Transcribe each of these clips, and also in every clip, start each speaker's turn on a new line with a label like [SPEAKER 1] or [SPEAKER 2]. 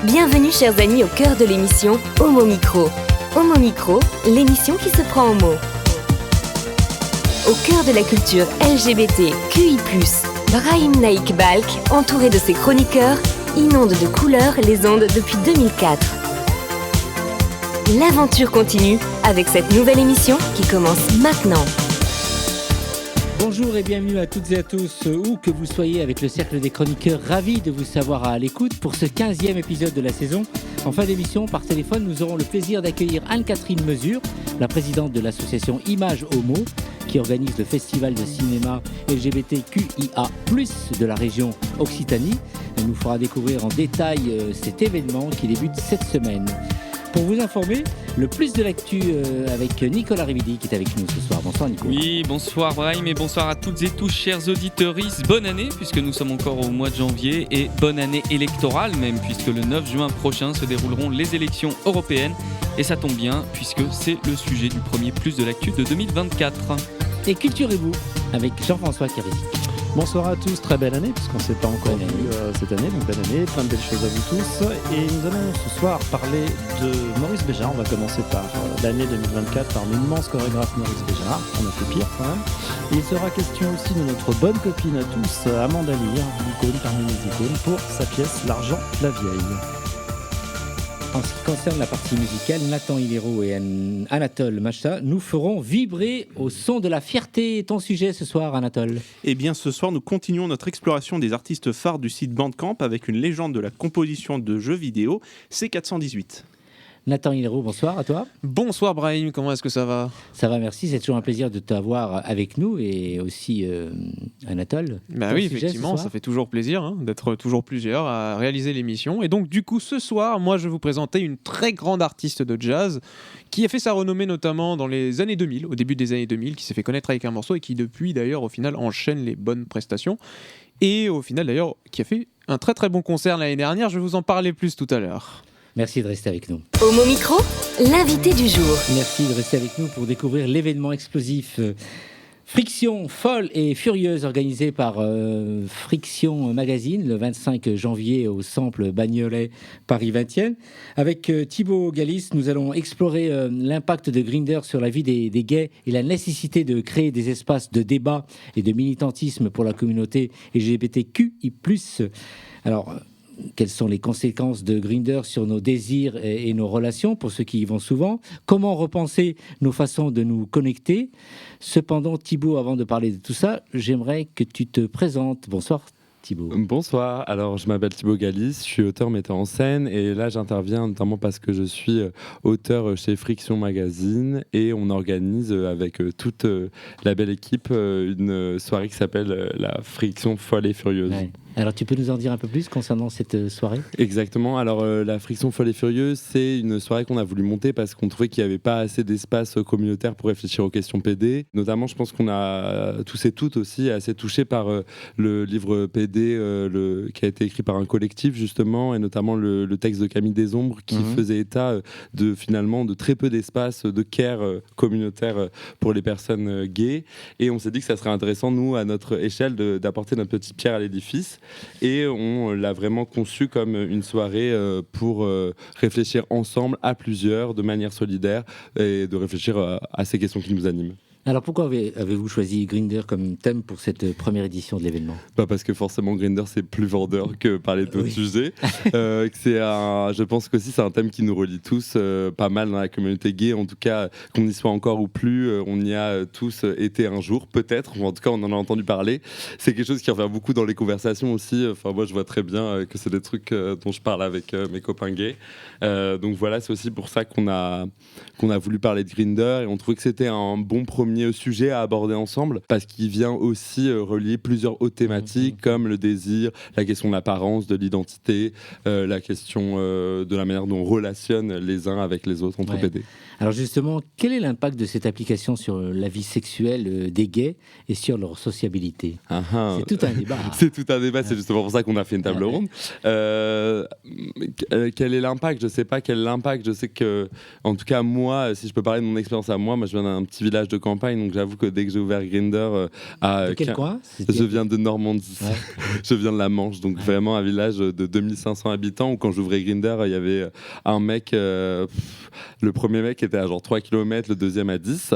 [SPEAKER 1] Bienvenue chers amis au cœur de l'émission Homo Micro. Homo Micro, l'émission qui se prend en mots. Au cœur de la culture LGBTQI+, Brahim Naik Balk, entouré de ses chroniqueurs, inonde de couleurs les ondes depuis 2004. L'aventure continue avec cette nouvelle émission qui commence maintenant.
[SPEAKER 2] Bonjour et bienvenue à toutes et à tous, où que vous soyez avec le Cercle des Chroniqueurs, ravi de vous savoir à l'écoute pour ce 15e épisode de la saison. En fin d'émission, par téléphone, nous aurons le plaisir d'accueillir Anne-Catherine Mesure, la présidente de l'association Images Homo, qui organise le festival de cinéma LGBTQIA+, de la région Occitanie. Elle nous fera découvrir en détail cet événement qui débute cette semaine. Pour vous informer, le plus de l'actu avec Nicolas Rividi qui est avec nous ce soir. Bonsoir Nicolas.
[SPEAKER 3] Oui, bonsoir Brahim et bonsoir à toutes et tous chers auditeurs. Bonne année puisque nous sommes encore au mois de janvier et bonne année électorale même puisque le 9 juin prochain se dérouleront les élections européennes et ça tombe bien puisque c'est le sujet du premier plus de l'actu de 2024.
[SPEAKER 2] Et culturez-vous avec Jean-François Kérissi.
[SPEAKER 4] Bonsoir à tous, très belle année, puisqu'on ne s'est pas encore vu cette année, donc belle année, plein de belles choses à vous tous. Et nous allons ce soir parler de Maurice Béjart. On va commencer par l'année 2024, par l'immense chorégraphe Maurice Béjart. On a fait pire quand même. Et il sera question aussi de notre bonne copine à tous, Amanda Lear, icône parmi les icônes, pour sa pièce L'argent, la vieille.
[SPEAKER 2] En ce qui concerne la partie musicale, Nathan Hilero et Anatole Macha nous feront vibrer au son de la fierté. Ton sujet ce soir, Anatole ?
[SPEAKER 5] Eh bien, ce soir, nous continuons notre exploration des artistes phares du site Bandcamp avec une légende de la composition de jeux vidéo, C418.
[SPEAKER 2] Nathan Hilero, bonsoir à toi.
[SPEAKER 6] Bonsoir Brahim, comment est-ce que ça va ?
[SPEAKER 2] Ça va, merci. C'est toujours un plaisir de t'avoir avec nous et aussi Anatole.
[SPEAKER 6] Oui, effectivement, ça fait toujours plaisir d'être toujours plusieurs à réaliser l'émission. Et donc, du coup, ce soir, moi, je vais vous présenter une très grande artiste de jazz qui a fait sa renommée notamment dans les années 2000, au début des années 2000, qui s'est fait connaître avec un morceau et qui, depuis, d'ailleurs, au final, enchaîne les bonnes prestations. Et au final, d'ailleurs, qui a fait un très très bon concert l'année dernière. Je vais vous en parler plus tout à l'heure.
[SPEAKER 2] Merci de rester avec nous.
[SPEAKER 1] Homo Micro, l'invité du jour.
[SPEAKER 2] Merci de rester avec nous pour découvrir l'événement explosif Friction folle et furieuse organisé par Friction Magazine le 25 janvier au Sample Bagnolet Paris 20e. Avec Thibaut Galis, nous allons explorer l'impact de Grindr sur la vie des gays et la nécessité de créer des espaces de débat et de militantisme pour la communauté LGBTQI+. Alors, quelles sont les conséquences de Grindr sur nos désirs et nos relations, pour ceux qui y vont souvent ? Comment repenser nos façons de nous connecter ? Cependant, Thibaut, avant de parler de tout ça, j'aimerais que tu te présentes. Bonsoir Thibaut.
[SPEAKER 7] Bonsoir, alors je m'appelle Thibaut Galis, je suis auteur, metteur en scène et là j'interviens notamment parce que je suis auteur chez Friction Magazine et on organise avec toute la belle équipe une soirée qui s'appelle la Friction folle et furieuse.
[SPEAKER 2] Ouais. Alors tu peux nous en dire un peu plus concernant cette soirée ?
[SPEAKER 7] Exactement, alors la Friction folle et furieuse, c'est une soirée qu'on a voulu monter parce qu'on trouvait qu'il n'y avait pas assez d'espace communautaire pour réfléchir aux questions PD. Notamment, je pense qu'on a tous et toutes aussi assez touchés par le livre PD qui a été écrit par un collectif justement, et notamment le texte de Camille Desombres qui faisait état de finalement de très peu d'espace de care communautaire pour les personnes gays. Et on s'est dit que ça serait intéressant, nous, à notre échelle, d'apporter notre petite pierre à l'édifice. Et on l'a vraiment conçu comme une soirée pour réfléchir ensemble, à plusieurs, de manière solidaire, et de réfléchir à ces questions qui nous animent.
[SPEAKER 2] Alors pourquoi avez-vous choisi Grindr comme thème pour cette première édition de l'événement ?
[SPEAKER 7] Parce que forcément Grindr c'est plus vendeur que parler d'autres sujets. Je pense qu'aussi c'est un thème qui nous relie tous pas mal dans la communauté gay, en tout cas qu'on y soit encore ou plus, on y a tous été un jour peut-être, ou en tout cas on en a entendu parler. C'est quelque chose qui revient beaucoup dans les conversations aussi. Enfin moi je vois très bien que c'est des trucs dont je parle avec mes copains gays. Donc voilà, c'est aussi pour ça qu'on a voulu parler de Grindr et on trouvait que c'était un bon premier sujet à aborder ensemble parce qu'il vient aussi relier plusieurs autres thématiques comme le désir, la question de l'apparence, de l'identité, la question de la manière dont on relationne les uns avec les autres entre PD.
[SPEAKER 2] Alors justement, quel est l'impact de cette application sur la vie sexuelle des gays et sur leur sociabilité ? C'est tout un débat.
[SPEAKER 7] C'est tout un débat, c'est justement pour ça qu'on a fait une table ronde. Quel est l'impact ? Je ne sais pas quel est l'impact. Je sais que, en tout cas moi, si je peux parler de mon expérience à moi je viens d'un petit village de campagne campagne, donc j'avoue que dès que j'ai ouvert Grindr,
[SPEAKER 2] De quel coin?
[SPEAKER 7] je viens de Normandie,
[SPEAKER 2] Ouais.
[SPEAKER 7] je viens de la Manche, donc vraiment un village de 2500 habitants où quand j'ouvrais Grindr, il y avait un mec, le premier mec était à genre 3 km, le deuxième à 10.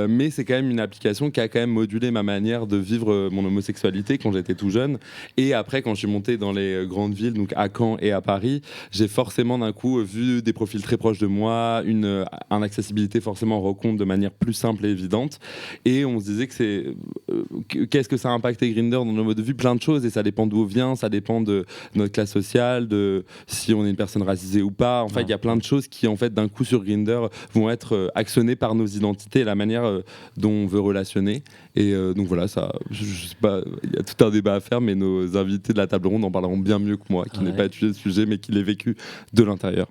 [SPEAKER 7] Mais c'est quand même une application qui a quand même modulé ma manière de vivre mon homosexualité quand j'étais tout jeune. Et après, quand je suis monté dans les grandes villes, donc à Caen et à Paris, j'ai forcément d'un coup vu des profils très proches de moi, une accessibilité forcément rencontre de manière plus simple et évidente. Et on se disait que qu'est-ce que ça a impacté Grindr dans nos modes de vie, plein de choses, et ça dépend d'où on vient, ça dépend de notre classe sociale, de si on est une personne racisée ou pas. En fait, il y a plein de choses qui, en fait, d'un coup sur Grindr vont être actionnées par nos identités et la manière dont on veut relationner. Et donc voilà, ça, je sais pas, il y a tout un débat à faire, mais nos invités de la table ronde en parleront bien mieux que moi, qui n'ai pas étudié le sujet, mais qui l'ai vécu de l'intérieur.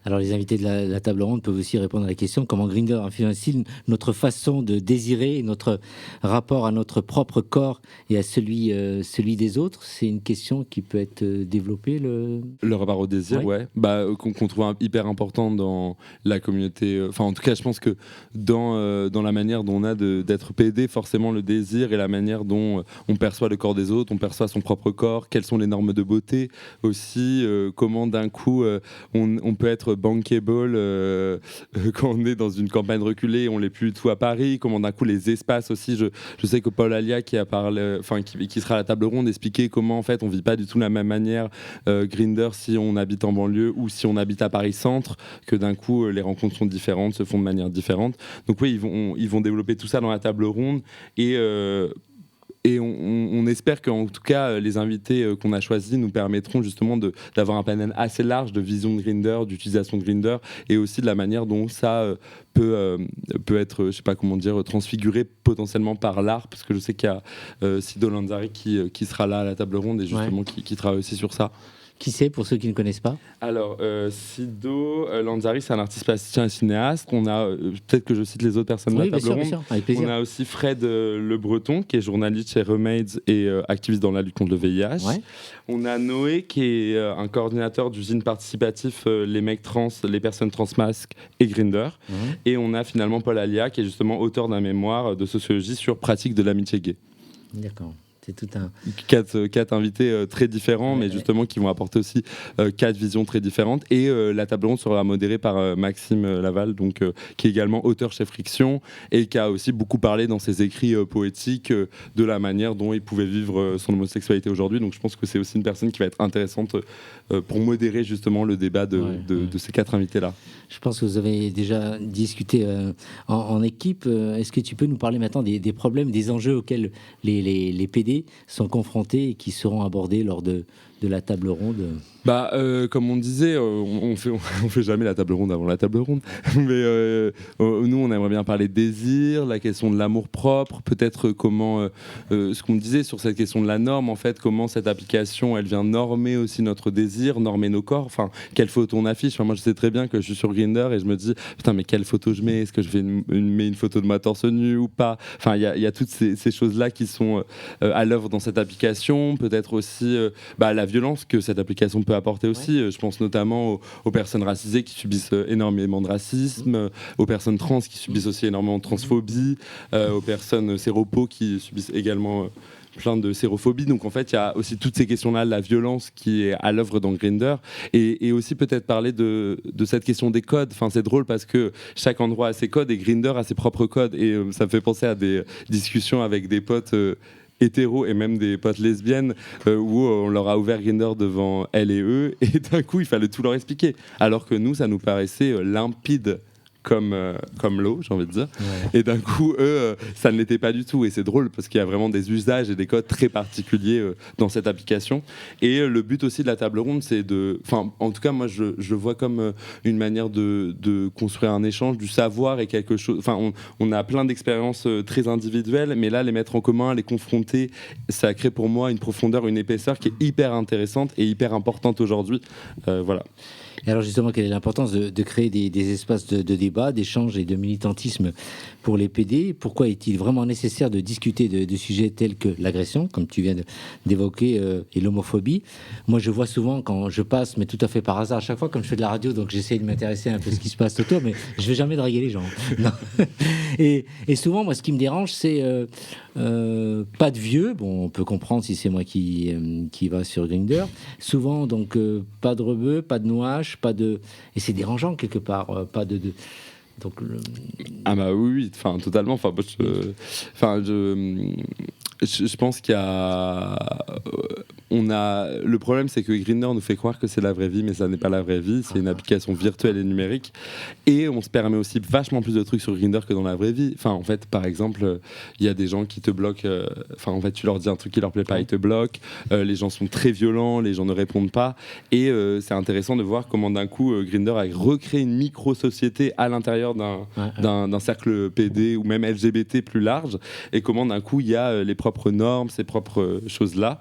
[SPEAKER 2] Alors les invités de la table ronde peuvent aussi répondre à la question comment Grindr influence-t-il notre façon de désirer, notre rapport à notre propre corps et à celui des autres. C'est une question qui peut être développée.
[SPEAKER 7] Le rapport au désir, ouais. Qu'on trouve hyper important dans la communauté. Enfin, en tout cas, je pense que dans la manière dont on a d'être PD, forcément le désir et la manière dont on perçoit le corps des autres, on perçoit son propre corps, quelles sont les normes de beauté aussi, comment d'un coup on peut être bankable quand on est dans une campagne reculée, on l'est plus du tout à Paris, comment d'un coup les espaces aussi, je sais que Paul Alia qui a parlé, enfin qui sera à la table ronde, expliquait comment en fait on vit pas du tout de la même manière Grindr si on habite en banlieue ou si on habite à Paris centre, que d'un coup les rencontres sont différentes, se font de manière différente. Donc oui, ils vont développer tout ça dans la table ronde et on espère qu'en tout cas, les invités qu'on a choisis nous permettront justement d'avoir un panel assez large de vision de Grindr, d'utilisation de Grindr, et aussi de la manière dont ça peut être, je sais pas comment dire, transfiguré potentiellement par l'art, parce que je sais qu'il y a Sido Lanzari qui sera là à la table ronde et justement qui travaille aussi sur ça.
[SPEAKER 2] Qui c'est pour ceux qui ne connaissent pas?
[SPEAKER 7] Alors, Sido Lanzari, c'est un artiste plasticien et cinéaste. On a, peut-être que je cite les autres personnes de la table ronde.
[SPEAKER 2] Bien sûr, avec plaisir.
[SPEAKER 7] On a aussi Fred Le Breton, qui est journaliste chez Remaids et activiste dans la lutte contre le VIH. Ouais. On a Noé, qui est un coordinateur d'usine participatif Les Mecs Trans, Les Personnes Transmasques et Grindr. Mmh. Et on a finalement Paul Alia, qui est justement auteur d'un mémoire de sociologie sur pratique de l'amitié gay.
[SPEAKER 2] D'accord. C'est tout un...
[SPEAKER 7] Quatre invités très différents, mais justement qui vont apporter aussi 4 visions très différentes. Et la table ronde sera modérée par Maxime Laval, donc, qui est également auteur chez Friction et qui a aussi beaucoup parlé dans ses écrits poétiques de la manière dont il pouvait vivre son homosexualité aujourd'hui. Donc je pense que c'est aussi une personne qui va être intéressante pour modérer justement le débat de ces 4 invités-là.
[SPEAKER 2] Je pense que vous avez déjà discuté en équipe. Est-ce que tu peux nous parler maintenant des problèmes, des enjeux auxquels les PD sont confrontés et qui seront abordés lors de la table ronde?
[SPEAKER 7] Comme on disait, on fait jamais la table ronde avant la table ronde. Mais nous, on aimerait bien parler de désir, la question de l'amour propre, peut-être comment, ce qu'on disait sur cette question de la norme, en fait, comment cette application, elle vient normer aussi notre désir, normer nos corps. Enfin, quelle photo on affiche. Enfin, moi, je sais très bien que je suis sur Grindr et je me dis, putain, mais quelle photo je mets? Est-ce que je mets une photo de ma torse nu ou pas? Enfin, il y a toutes ces choses-là qui sont à l'œuvre dans cette application. Peut-être aussi la violence que cette application peut apporter aussi. Ouais. Je pense notamment aux personnes racisées qui subissent énormément de racisme, aux personnes trans qui subissent aussi énormément de transphobie, aux personnes séropos qui subissent également plein de sérophobie. Donc en fait, il y a aussi toutes ces questions-là, la violence qui est à l'œuvre dans Grindr, et aussi peut-être parler de cette question des codes. Enfin, c'est drôle parce que chaque endroit a ses codes et Grindr a ses propres codes, et ça me fait penser à des discussions avec des potes hétéros et même des potes lesbiennes où on leur a ouvert Grindr devant elles et eux, et d'un coup il fallait tout leur expliquer, alors que nous ça nous paraissait limpide comme l'eau, j'ai envie de dire. Ouais. Et d'un coup, eux, ça ne l'était pas du tout. Et c'est drôle parce qu'il y a vraiment des usages et des codes très particuliers dans cette application. Et le but aussi de la table ronde, c'est en tout cas, moi, je le vois comme une manière de construire un échange du savoir et quelque chose. Enfin, on a plein d'expériences très individuelles, mais là, les mettre en commun, les confronter, ça crée pour moi une profondeur, une épaisseur qui est hyper intéressante et hyper importante aujourd'hui. Voilà.
[SPEAKER 2] Et alors justement, quelle est l'importance de créer des espaces de débat, d'échange et de militantisme pour les PD? Pourquoi est-il vraiment nécessaire de discuter de sujets tels que l'agression, comme tu viens d'évoquer, et l'homophobie? Moi, je vois souvent quand je passe, mais tout à fait par hasard, à chaque fois, comme je fais de la radio, donc j'essaie de m'intéresser un peu à ce qui se passe autour, mais je vais jamais draguer les gens. Non. Et souvent, moi, ce qui me dérange, c'est pas de vieux. Bon, on peut comprendre si c'est moi qui va sur Grindr. Souvent, donc, pas de rebeux, pas de nouache, pas de... Et c'est dérangeant quelque part, pas de... Donc,
[SPEAKER 7] Ah bah oui, enfin totalement. Enfin, je pense qu'il y a, le problème, c'est que Grindr nous fait croire que c'est la vraie vie, mais ça n'est pas la vraie vie. C'est une application virtuelle et numérique, et on se permet aussi vachement plus de trucs sur Grindr que dans la vraie vie. Enfin, en fait, par exemple, il y a des gens qui te bloquent. Enfin, en fait, tu leur dis un truc qui leur plaît pas, ils te bloquent. Les gens sont très violents, les gens ne répondent pas, et c'est intéressant de voir comment d'un coup Grindr a recréé une micro-société à l'intérieur d'un cercle PD ou même LGBT plus large, et comment d'un coup il y a les propres normes, ces propres choses-là.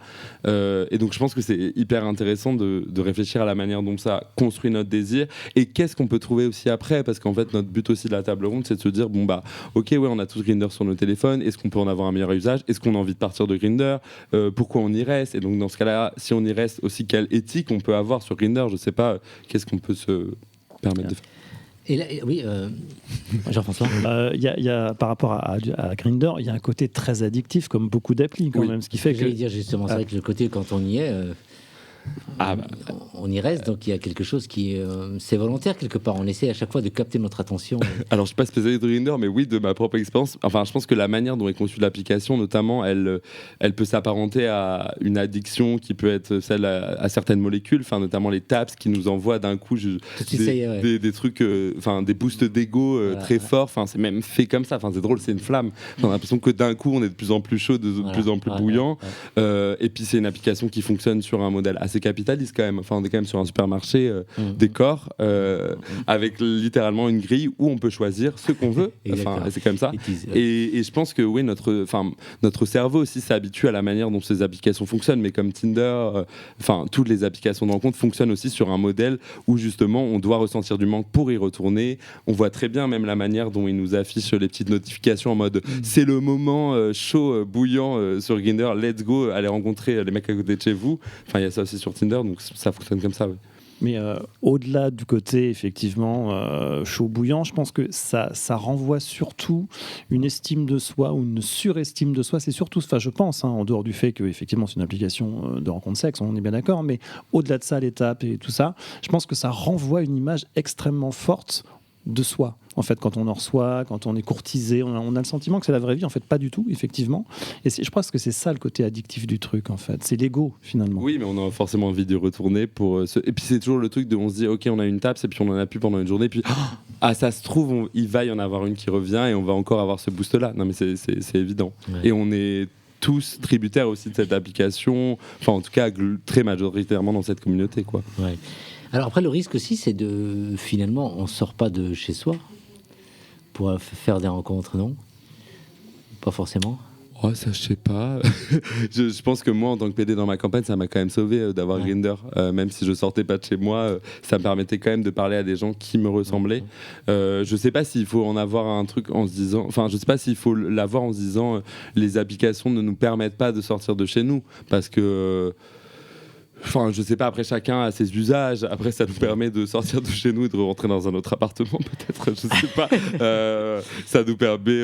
[SPEAKER 7] Et donc je pense que c'est hyper intéressant de réfléchir à la manière dont ça construit notre désir, et qu'est-ce qu'on peut trouver aussi après, parce qu'en fait notre but aussi de la table ronde, c'est de se dire, bon bah ok, ouais, on a tous Grindr sur nos téléphones, est-ce qu'on peut en avoir un meilleur usage, est-ce qu'on a envie de partir de Grindr, pourquoi on y reste, et donc dans ce cas-là, si on y reste aussi, quelle éthique on peut avoir sur Grindr, je sais pas, qu'est-ce qu'on peut se permettre de faire.
[SPEAKER 2] Et là, oui, Jean-François.
[SPEAKER 4] Il y a, par rapport à Grindr, il y a un côté très addictif, comme beaucoup d'applis quand même, ce qui fait que...
[SPEAKER 2] J'allais dire justement, c'est vrai que le côté, quand on y est, on y reste, donc il y a quelque chose qui... c'est volontaire quelque part, on essaie à chaque fois de capter notre attention.
[SPEAKER 7] Alors je suis pas spécialiste de Grindr, mais oui, de ma propre expérience, enfin je pense que la manière dont est conçue l'application, notamment, elle peut s'apparenter à une addiction qui peut être celle à certaines molécules, enfin notamment les TAPS qui nous envoient d'un coup des trucs, enfin des boosts d'ego très forts, enfin c'est même fait comme ça, enfin c'est drôle, c'est une flamme, on a l'impression que d'un coup on est de plus en plus chaud, de plus en plus bouillant, et puis c'est une application qui fonctionne sur un modèle assez capitaliste quand même, enfin on est quand même sur un supermarché des corps, avec littéralement une grille où on peut choisir ce qu'on veut, enfin c'est comme ça, et je pense que oui, notre cerveau aussi s'habitue à la manière dont ces applications fonctionnent, mais comme Tinder, enfin toutes les applications de rencontre fonctionnent aussi sur un modèle où justement on doit ressentir du manque pour y retourner. On voit très bien même la manière dont ils nous affichent les petites notifications en mode c'est le moment chaud, bouillant sur Grindr, let's go, allez rencontrer les mecs à côté de chez vous. Enfin il y a ça aussi sur Tinder, donc ça fonctionne comme ça. Ouais.
[SPEAKER 4] Mais au-delà du côté effectivement chaud bouillant, je pense que ça renvoie surtout une estime de soi ou une surestime de soi. C'est surtout, enfin je pense, en dehors du fait que effectivement c'est une application de rencontre sexe, on est bien d'accord, mais au-delà de ça, l'étape et tout ça, je pense que ça renvoie une image extrêmement forte de soi. En fait, quand on en reçoit, quand on est courtisé, on a le sentiment que c'est la vraie vie. En fait, pas du tout, effectivement. Et je pense que c'est ça le côté addictif du truc, en fait. C'est l'ego, finalement.
[SPEAKER 7] Oui, mais on a forcément envie d'y retourner pour... Et puis c'est toujours le truc de on se dit, ok, on a une tape, et puis on en a plus pendant une journée, puis ça se trouve, il va y en avoir une qui revient, et on va encore avoir ce boost-là. Non, mais c'est évident. Ouais. Et on est tous tributaires aussi de cette application, enfin en tout cas très majoritairement dans cette communauté, quoi.
[SPEAKER 2] Ouais. Alors après, le risque aussi, c'est de... Finalement, on ne sort pas de chez soi pour faire des rencontres, non? Pas forcément.
[SPEAKER 7] Oh, ça, je sais pas. je pense que moi, en tant que PD dans ma campagne, ça m'a quand même sauvé d'avoir Grindr. Même si je sortais pas de chez moi, ça me permettait quand même de parler à des gens qui me ressemblaient. Je sais pas s'il faut en avoir un truc en se disant... Enfin, je sais pas s'il faut l'avoir en se disant les applications ne nous permettent pas de sortir de chez nous. Parce que... Enfin, je sais pas, après chacun a ses usages, après ça nous permet de sortir de chez nous et de rentrer dans un autre appartement peut-être, je sais pas, ça nous permet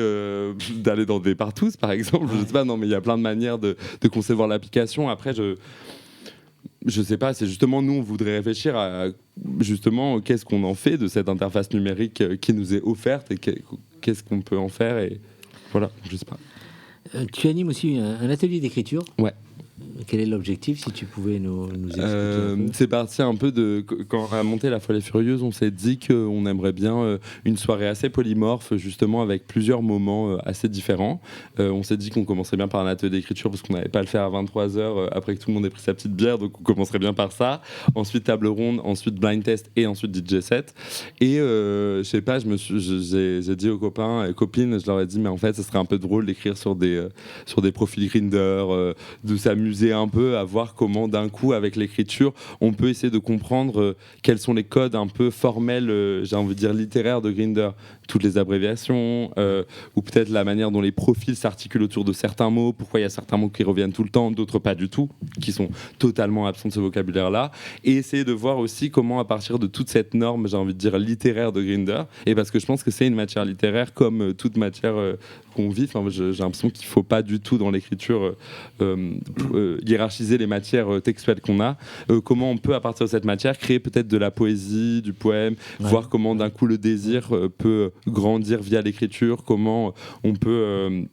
[SPEAKER 7] d'aller dans des partous par exemple, je sais pas, non mais il y a plein de manières de concevoir l'application. Après je sais pas, c'est justement nous on voudrait réfléchir à justement qu'est-ce qu'on en fait de cette interface numérique qui nous est offerte et qu'est-ce qu'on peut en faire, et voilà, je sais pas.
[SPEAKER 2] Tu animes aussi un atelier d'écriture.
[SPEAKER 7] Ouais.
[SPEAKER 2] Quel est l'objectif, si tu pouvais nous expliquer?
[SPEAKER 7] C'est parti un peu de... Quand on a monté La Folle et Furieuse, on s'est dit qu'on aimerait bien une soirée assez polymorphe, justement avec plusieurs moments assez différents. On s'est dit qu'on commencerait bien par un atelier d'écriture, parce qu'on n'allait pas le faire à 23h après que tout le monde ait pris sa petite bière, donc on commencerait bien par ça. Ensuite table ronde, ensuite blind test et ensuite DJ set. Et je sais pas, j'ai dit aux copains et copines, je leur ai dit mais en fait ce serait un peu drôle d'écrire sur des profils Grindr, de s'amuser étudier un peu, à voir comment d'un coup, avec l'écriture, on peut essayer de comprendre quels sont les codes un peu formels, j'ai envie de dire littéraires de Grindr. Toutes les abréviations, ou peut-être la manière dont les profils s'articulent autour de certains mots, pourquoi il y a certains mots qui reviennent tout le temps, d'autres pas du tout, qui sont totalement absents de ce vocabulaire-là, et essayer de voir aussi comment, à partir de toute cette norme, j'ai envie de dire littéraire de Grindr, et parce que je pense que c'est une matière littéraire comme toute matière qu'on vit, j'ai l'impression qu'il ne faut pas du tout dans l'écriture hiérarchiser les matières textuelles qu'on a, comment on peut à partir de cette matière créer peut-être de la poésie, du poème, voir comment d'un coup le désir peut grandir via l'écriture, comment on peut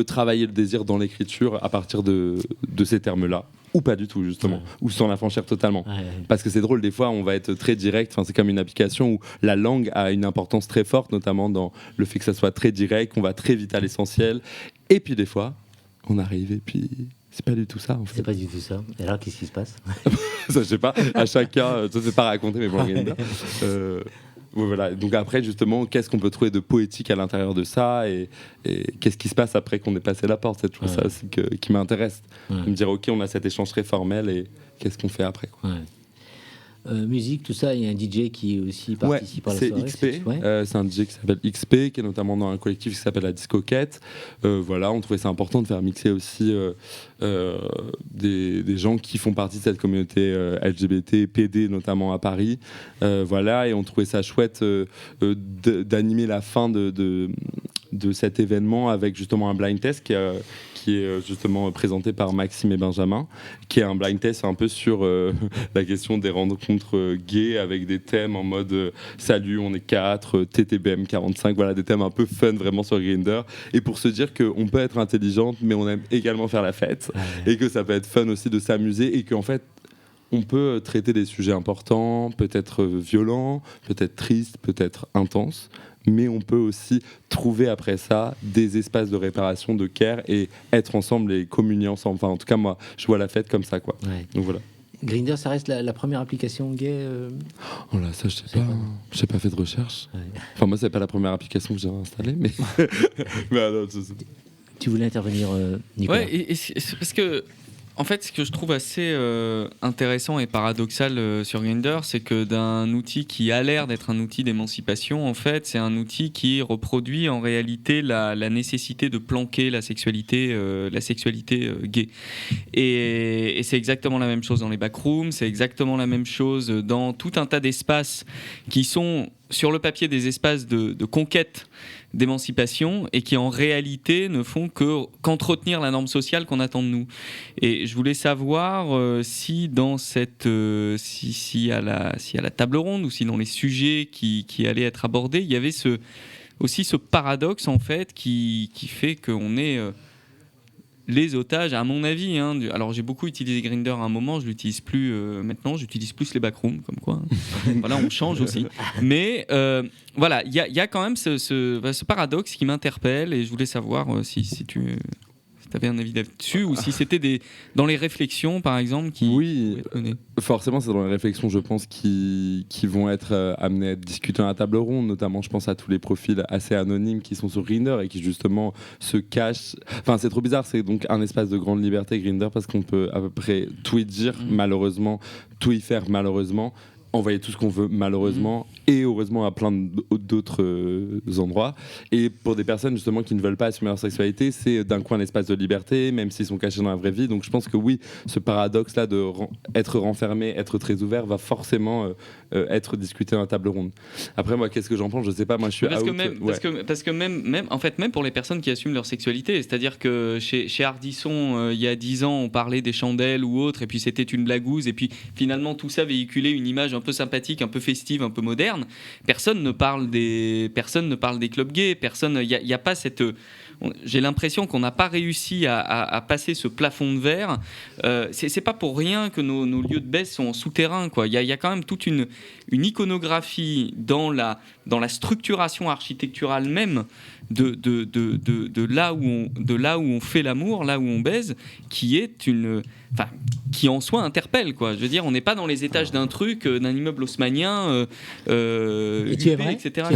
[SPEAKER 7] travailler le désir dans l'écriture à partir de ces termes-là. Ou pas du tout, justement, ou sans l'affranchir totalement. Parce que c'est drôle, des fois, on va être très direct, c'est comme une application où la langue a une importance très forte, notamment dans le fait que ça soit très direct, qu'on va très vite à l'essentiel. Et puis, des fois, on arrive et puis... C'est pas du tout ça, en fait.
[SPEAKER 2] C'est pas du tout ça. Et alors, qu'est-ce qui se passe?
[SPEAKER 7] Ça, je sais pas. À chacun, ça, c'est pas raconté, mais bon, voilà. Donc après, justement, qu'est-ce qu'on peut trouver de poétique à l'intérieur de ça et qu'est-ce qui se passe après qu'on ait passé la porte? C'est toujours ça aussi qui m'intéresse. Me dire, ok, on a cet échange très formel et qu'est-ce qu'on fait après, quoi.
[SPEAKER 2] Musique, tout ça, il y a un DJ qui aussi participe à la soirée.
[SPEAKER 7] XP, c'est un DJ qui s'appelle XP, qui est notamment dans un collectif qui s'appelle la Discoquette. Voilà, on trouvait ça important de faire mixer aussi des gens qui font partie de cette communauté LGBT, PD notamment à Paris. Voilà, et on trouvait ça chouette d'animer la fin de cet événement avec justement un blind test qui est justement présenté par Maxime et Benjamin, qui est un blind test un peu sur la question des rencontres gays avec des thèmes en mode salut, on est 4, TTBM 45, voilà, des thèmes un peu fun vraiment sur Grindr, et pour se dire qu'on peut être intelligente mais on aime également faire la fête, et que ça peut être fun aussi de s'amuser, et qu'en fait on peut traiter des sujets importants, peut-être violents, peut-être tristes, peut-être intenses, mais on peut aussi trouver après ça des espaces de réparation, de care, et être ensemble et communier ensemble. Enfin, en tout cas, moi, je vois la fête comme ça, quoi. Donc voilà.
[SPEAKER 2] Grindr, ça reste la première application gay
[SPEAKER 7] Oh là, ça, je sais pas. J'ai pas fait de recherche. Enfin, moi, c'est pas la première application que j'ai installée, mais... mais alors,
[SPEAKER 2] Tu voulais intervenir, Nicolas?
[SPEAKER 3] Ouais, et c'est parce que... En fait, ce que je trouve assez intéressant et paradoxal sur Grindr, c'est que d'un outil qui a l'air d'être un outil d'émancipation, en fait, c'est un outil qui reproduit en réalité la nécessité de planquer la sexualité gay. Et c'est exactement la même chose dans les backrooms, c'est exactement la même chose dans tout un tas d'espaces qui sont sur le papier des espaces de conquête d'émancipation et qui en réalité ne font qu'entretenir la norme sociale qu'on attend de nous. Et je voulais savoir si dans cette si à la table ronde ou si dans les sujets qui allaient être abordés, il y avait aussi ce paradoxe en fait qui fait qu'on est les otages, à mon avis, alors j'ai beaucoup utilisé Grindr à un moment, je l'utilise plus maintenant, j'utilise plus les backrooms, comme quoi. Voilà, on change aussi. Mais voilà, il y a quand même ce paradoxe qui m'interpelle, et je voulais savoir si tu avais un avis là-dessus, ou si c'était dans les réflexions, par exemple, qui
[SPEAKER 7] oui, forcément, c'est dans les réflexions, je pense, qui vont être amenées à être discutées à la table ronde. Notamment, je pense à tous les profils assez anonymes qui sont sur Grindr et qui, justement, se cachent. Enfin, c'est trop bizarre, c'est donc un espace de grande liberté, Grindr, parce qu'on peut à peu près tout y dire, malheureusement, tout y faire, malheureusement. Envoyer tout ce qu'on veut, malheureusement, et heureusement à plein d'autres endroits. Et pour des personnes justement qui ne veulent pas assumer leur sexualité, c'est d'un coup un espace de liberté, même s'ils sont cachés dans la vraie vie. Donc je pense que oui, ce paradoxe-là de être renfermé, être très ouvert, va forcément être discuté dans la table ronde. Après, moi, qu'est-ce que j'en pense? Je sais pas, moi je suis
[SPEAKER 3] parce que même en fait, même pour les personnes qui assument leur sexualité, c'est-à-dire que chez Ardisson, il y a 10 ans, on parlait des chandelles ou autre, et puis c'était une blagouze, et puis finalement tout ça véhiculait une image un peu sympathique, un peu festive, un peu moderne. Personne ne parle des clubs gays. Il y a pas cette. J'ai l'impression qu'on n'a pas réussi à passer ce plafond de verre. C'est pas pour rien que nos lieux de baisse sont en souterrain, quoi. Il y a quand même toute une iconographie dans la structuration architecturale même de là où on fait l'amour, là où on baise, qui en soi interpelle, quoi. Je veux dire, on n'est pas dans les étages d'un truc, d'un immeuble haussmannien,
[SPEAKER 2] et tu aimerais,
[SPEAKER 3] etc.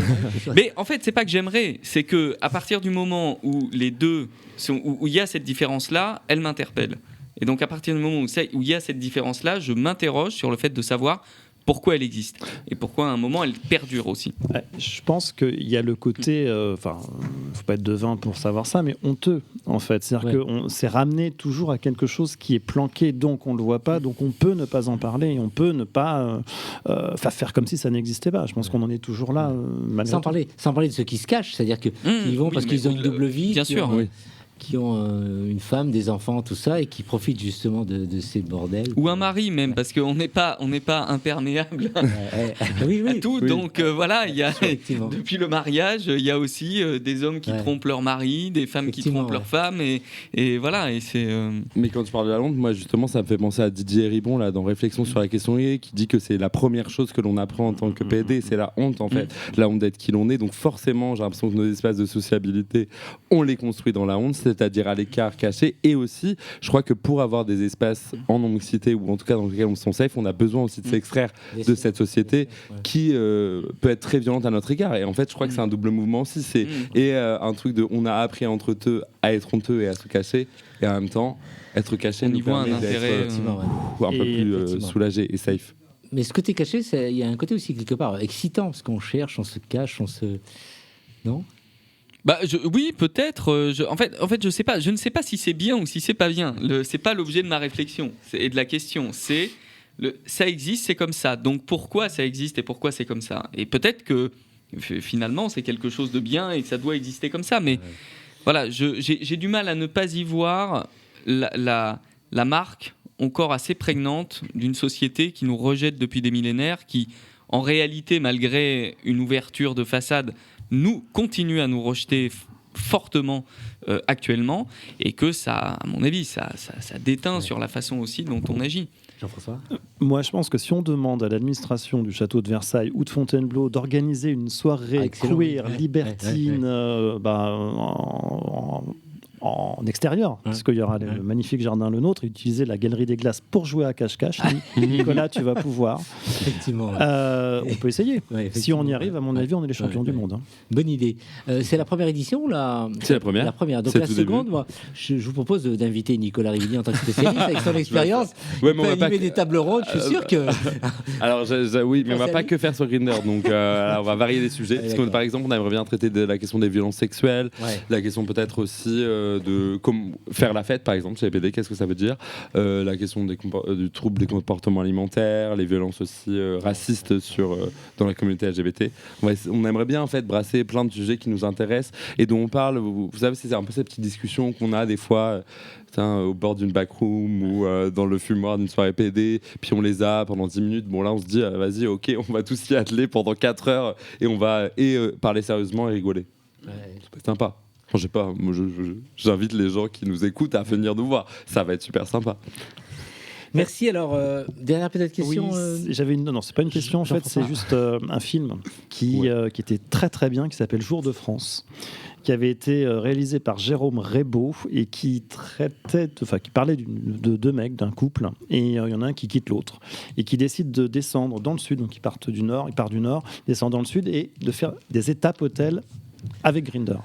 [SPEAKER 3] Mais en fait, c'est pas que j'aimerais, c'est que à partir du moment où les deux où il y a cette différence-là, elle m'interpelle. Et donc à partir du moment où il y a cette différence-là, je m'interroge sur le fait de savoir pourquoi elle existe et pourquoi à un moment elle perdure aussi.
[SPEAKER 4] Ouais, je pense qu'il y a le côté, enfin, faut pas être devin pour savoir ça, mais honteux en fait. C'est-à-dire qu'on s'est ramené toujours à quelque chose qui est planqué, donc on le voit pas, donc on peut ne pas en parler et on peut ne pas faire comme si ça n'existait pas. Je pense qu'on en est toujours là, malgré
[SPEAKER 2] Sans
[SPEAKER 4] tout.
[SPEAKER 2] parler de ceux qui se cachent, c'est-à-dire qu'ils vont parce qu'ils ont une double vie.
[SPEAKER 3] Bien sûr.
[SPEAKER 2] Qui ont une femme, des enfants, tout ça, et qui profitent justement de ces bordels.
[SPEAKER 3] Ou un mari même, parce qu'on n'est pas imperméable à tout.
[SPEAKER 2] Oui.
[SPEAKER 3] Donc voilà, il y a, depuis le mariage, il y a aussi des hommes qui trompent leur mari, des femmes qui trompent leur femme, et voilà. Et c'est.
[SPEAKER 7] Mais quand tu parles de la honte, moi justement, ça me fait penser à Didier Ribon là, dans Réflexion sur la question gay, qui dit que c'est la première chose que l'on apprend en tant que PD, c'est la honte en fait, la honte d'être qui l'on est. Donc forcément, j'ai l'impression que nos espaces de sociabilité, on les construit dans la honte, c'est-à-dire à l'écart, caché. Et aussi, je crois que pour avoir des espaces en non-mixité, ou en tout cas dans lesquels on se sent safe, on a besoin aussi de s'extraire de cette société qui peut être très violente à notre égard. Et en fait, je crois que c'est un double mouvement aussi. C'est un truc de on a appris entre eux à être honteux et à se cacher, et en même temps, être caché nous permet d'être un peu plus soulagé et safe.
[SPEAKER 2] Mais ce côté caché, il y a un côté aussi quelque part excitant, parce qu'on cherche, on se cache, Non ?
[SPEAKER 3] Oui, peut-être. En fait, je sais pas. Je ne sais pas si c'est bien ou si c'est pas bien. C'est pas l'objet de ma réflexion et de la question. C'est ça existe, c'est comme ça. Donc pourquoi ça existe et pourquoi c'est comme ça ? Et peut-être que finalement c'est quelque chose de bien et que ça doit exister comme ça. Mais voilà, j'ai du mal à ne pas y voir la marque encore assez prégnante d'une société qui nous rejette depuis des millénaires, qui en réalité, malgré une ouverture de façade, nous continue à nous rejeter fortement actuellement, et que ça, à mon avis, ça déteint sur la façon aussi dont on agit.
[SPEAKER 2] Jean-François ?
[SPEAKER 4] Moi, je pense que si on demande à l'administration du château de Versailles ou de Fontainebleau d'organiser une soirée queer, libertine, en extérieur, parce qu'il y aura le magnifique jardin Le Nôtre, et utiliser la galerie des glaces pour jouer à cache-cache. Nicolas, tu vas pouvoir.
[SPEAKER 2] Effectivement.
[SPEAKER 4] On peut essayer. Si on y arrive, à mon avis, on est les champions du monde.
[SPEAKER 2] Bonne idée. C'est la première édition là.
[SPEAKER 7] C'est la première.
[SPEAKER 2] La première. Donc
[SPEAKER 7] c'est
[SPEAKER 2] la seconde, moi, je vous propose d'inviter Nicolas Rivigny en tant que spécialiste avec son expérience. Il peut animer des tables rondes. Je suis sûr que.
[SPEAKER 7] Alors oui, mais on va pas que faire sur Grindr, donc on va varier les sujets. Parce que, par exemple, on aimerait bien traiter de la question des violences sexuelles, la question peut-être aussi de faire la fête, par exemple, chez les PD, qu'est-ce que ça veut dire, la question du trouble des comportements alimentaires, les violences aussi racistes dans la communauté LGBT. On aimerait bien en fait brasser plein de sujets qui nous intéressent et dont on parle. Vous savez, c'est un peu ces petites discussions qu'on a des fois au bord d'une backroom ou dans le fumoir d'une soirée PD, puis on les a pendant 10 minutes. Bon, là, on se dit, vas-y, ok, on va tous y atteler pendant 4 heures et on va parler sérieusement et rigoler. C'est sympa. Je sais pas, moi, j'invite les gens qui nous écoutent à venir nous voir. Ça va être super sympa.
[SPEAKER 2] Merci. Alors, dernière peut-être question.
[SPEAKER 4] J'avais non, c'est pas une question. En fait, c'est juste un film qui était très très bien, qui s'appelle Jour de France, qui avait été réalisé par Jérôme Rébaud et qui parlait de deux mecs, d'un couple, et il y en a un qui quitte l'autre et qui décide de descendre dans le sud. Donc, il part du nord, descend dans le sud et de faire des étapes hôtels avec Grindr,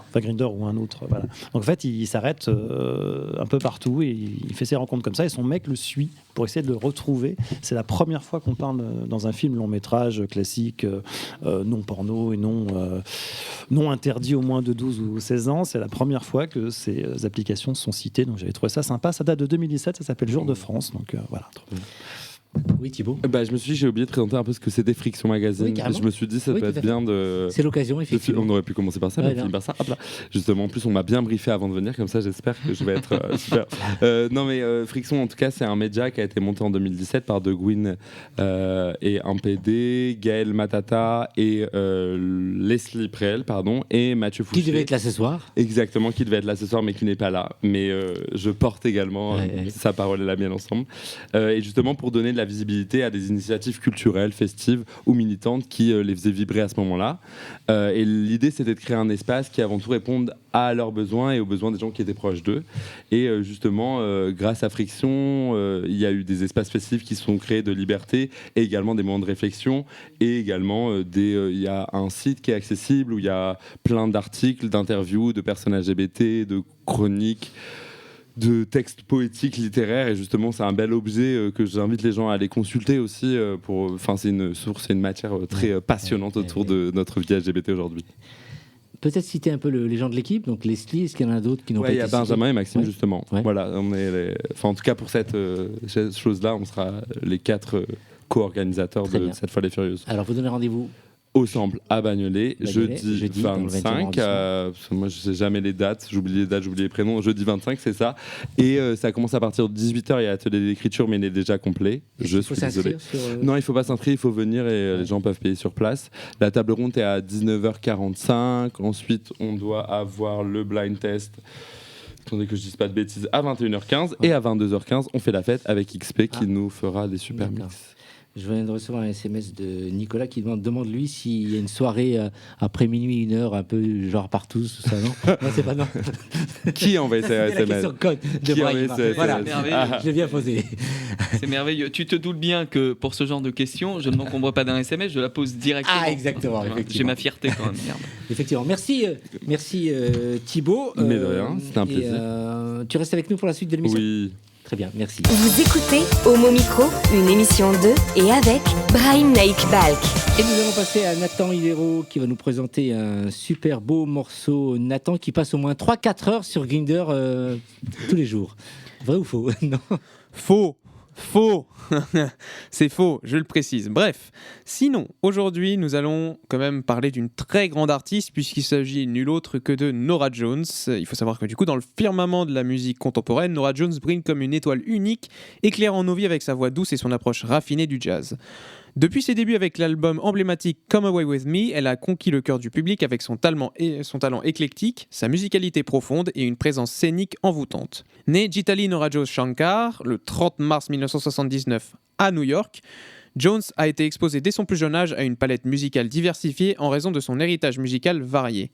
[SPEAKER 4] ou un autre, voilà. Donc en fait, il s'arrête un peu partout et il fait ses rencontres comme ça. Et son mec le suit pour essayer de le retrouver. C'est la première fois qu'on parle dans un film long métrage classique, non porno et non interdit au moins de 12 ou 16 ans. C'est la première fois que ces applications sont citées. Donc j'avais trouvé ça sympa. Ça date de 2017. Ça s'appelle Jour de France. Donc voilà.
[SPEAKER 2] Oui, Thibaut.
[SPEAKER 7] Je me suis dit, j'ai oublié de présenter un peu ce que c'était Friction Magazine. Je me suis dit, ça peut être bien de.
[SPEAKER 2] C'est l'occasion, effectivement.
[SPEAKER 7] On aurait pu commencer par ça, mais finir par ça. Hop là. Justement, en plus, on m'a bien briefé avant de venir, comme ça, j'espère que je vais être super. Non, mais Friction, en tout cas, c'est un média qui a été monté en 2017 par De Guin et un PD, Gaël Matata et Leslie Prel, et Mathieu Fouché.
[SPEAKER 2] Qui devait être là ce soir.
[SPEAKER 7] Exactement, qui devait être là ce soir, mais qui n'est pas là. Mais je porte également sa parole et la mienne ensemble. Et justement, pour donner de la visibilité à des initiatives culturelles, festives ou militantes qui les faisaient vibrer à ce moment-là. Et l'idée, c'était de créer un espace qui avant tout réponde à leurs besoins et aux besoins des gens qui étaient proches d'eux. Et justement, grâce à Friction, il y a eu des espaces festifs qui se sont créés de liberté et également des moments de réflexion et également il y a un site qui est accessible où il y a plein d'articles, d'interviews de personnes LGBT, de chroniques, de textes poétiques, littéraires, et justement c'est un bel objet que j'invite les gens à aller consulter aussi. C'est une source, c'est une matière très passionnante autour de notre vie LGBT aujourd'hui.
[SPEAKER 2] Peut-être citer un peu les gens de l'équipe, donc Leslie, est-ce qu'il y en a d'autres qui n'ont pas été cités ?
[SPEAKER 7] Il y a Benjamin et Maxime justement.
[SPEAKER 2] Ouais.
[SPEAKER 7] Voilà, en tout cas pour cette chose-là, on sera les 4 co-organisateurs de cette Folle et Furieuse.
[SPEAKER 2] Alors vous donnez rendez-vous
[SPEAKER 7] au Sample à Bagnolet, jeudi 25. Moi, je sais jamais les dates, j'oublie les prénoms. Jeudi 25, c'est ça. Et ça commence à partir de 18h. Il y a atelier d'écriture, mais il est déjà complet. Je suis désolé. Non, il faut pas s'inscrire, il faut venir et les gens peuvent payer sur place. La table ronde est à 19h45. Ensuite, on doit avoir le blind test. Attendez que je dise pas de bêtises, à 21h15. Et à 22h15, on fait la fête avec XP qui nous fera des super mix.
[SPEAKER 2] Je viens de recevoir un SMS de Nicolas qui demande lui s'il y a une soirée après minuit, 1h, un peu genre partout, tout ça, non? Non, c'est pas non.
[SPEAKER 7] Qui a envoyé ce SMS?
[SPEAKER 2] La question code de Brahim. Voilà, je l'ai bien posé.
[SPEAKER 3] C'est merveilleux. Tu te doutes bien que pour ce genre de questions, je ne m'encombre pas d'un SMS, je la pose directement.
[SPEAKER 2] Ah, exactement.
[SPEAKER 3] J'ai ma fierté quand même. Merde.
[SPEAKER 2] Effectivement. Merci Thibaut.
[SPEAKER 7] Mais de rien, c'était un plaisir.
[SPEAKER 2] Tu restes avec nous pour la suite de l'émission?
[SPEAKER 7] Oui.
[SPEAKER 2] Très bien, merci.
[SPEAKER 1] Vous écoutez Homo Micro, une émission de et avec Brahim Naik Balk.
[SPEAKER 2] Et nous allons passer à Nathan Hilero qui va nous présenter un super beau morceau. Nathan qui passe au moins 3-4 heures sur Grindr tous les jours. Vrai ou faux? Non.
[SPEAKER 6] Faux. C'est faux, je le précise. Bref, sinon, aujourd'hui, nous allons quand même parler d'une très grande artiste puisqu'il s'agit nul autre que de Norah Jones. Il faut savoir que du coup, dans le firmament de la musique contemporaine, Norah Jones brille comme une étoile unique, éclairant nos vies avec sa voix douce et son approche raffinée du jazz. Depuis ses débuts avec l'album emblématique Come Away With Me, elle a conquis le cœur du public avec son talent éclectique, sa musicalité profonde et une présence scénique envoûtante. Née Gitali Norah Jones Shankar le 30 mars 1979 à New York, Jones a été exposée dès son plus jeune âge à une palette musicale diversifiée en raison de son héritage musical varié.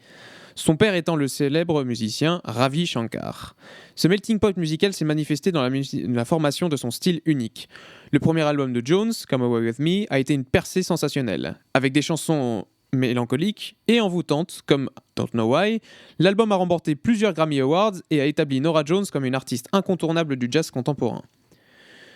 [SPEAKER 6] Son père étant le célèbre musicien Ravi Shankar. Ce melting pot musical s'est manifesté dans la formation de son style unique. Le premier album de Jones, Come Away With Me, a été une percée sensationnelle. Avec des chansons mélancoliques et envoûtantes comme Don't Know Why, l'album a remporté plusieurs Grammy Awards et a établi Norah Jones comme une artiste incontournable du jazz contemporain.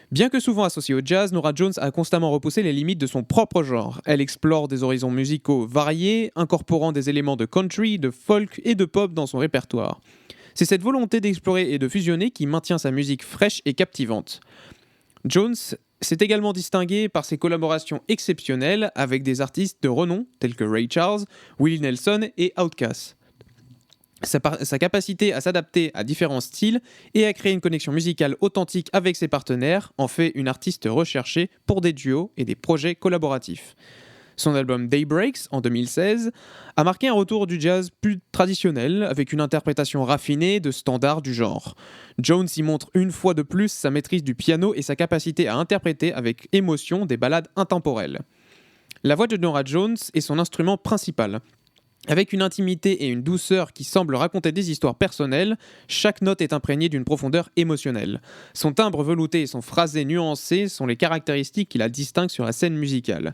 [SPEAKER 6] Bien que souvent associée au jazz, Norah Jones a constamment repoussé les limites de son propre genre. Elle explore des horizons musicaux variés, incorporant des éléments de country, de folk et de pop dans son répertoire. C'est cette volonté d'explorer et de fusionner qui maintient sa musique fraîche et captivante. Jones s'est également distinguée par ses collaborations exceptionnelles avec des artistes de renom tels que Ray Charles, Willie Nelson et Outkast. Sa capacité à s'adapter à différents styles et à créer une connexion musicale authentique avec ses partenaires en fait une artiste recherchée pour des duos et des projets collaboratifs. Son album Daybreaks, en 2016, a marqué un retour du jazz plus traditionnel, avec une interprétation raffinée de standards du genre. Jones y montre une fois de plus sa maîtrise du piano et sa capacité à interpréter avec émotion des ballades intemporelles. La voix de Norah Jones est son instrument principal. Avec une intimité et une douceur qui semblent raconter des histoires personnelles, chaque note est imprégnée d'une profondeur émotionnelle. Son timbre velouté et son phrasé nuancé sont les caractéristiques qui la distinguent sur la scène musicale.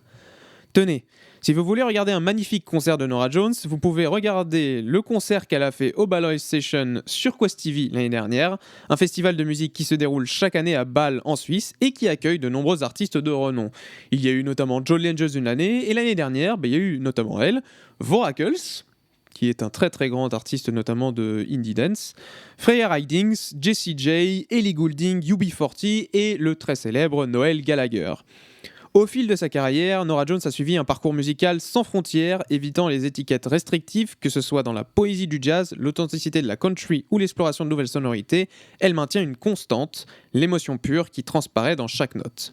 [SPEAKER 6] Tenez, si vous voulez regarder un magnifique concert de Norah Jones, vous pouvez regarder le concert qu'elle a fait au Baloise Session sur Quest TV l'année dernière, un festival de musique qui se déroule chaque année à Bâle en Suisse et qui accueille de nombreux artistes de renom. Il y a eu notamment Jolly Angels une année, et l'année dernière, il y a eu notamment elle, Voracles, qui est un très très grand artiste notamment de indie dance, Freya Ridings, Jessie J, Ellie Goulding, UB40 et le très célèbre Noel Gallagher. Au fil de sa carrière, Norah Jones a suivi un parcours musical sans frontières, évitant les étiquettes restrictives, que ce soit dans la poésie du jazz, l'authenticité de la country ou l'exploration de nouvelles sonorités. Elle maintient une constante, l'émotion pure qui transparaît dans chaque note.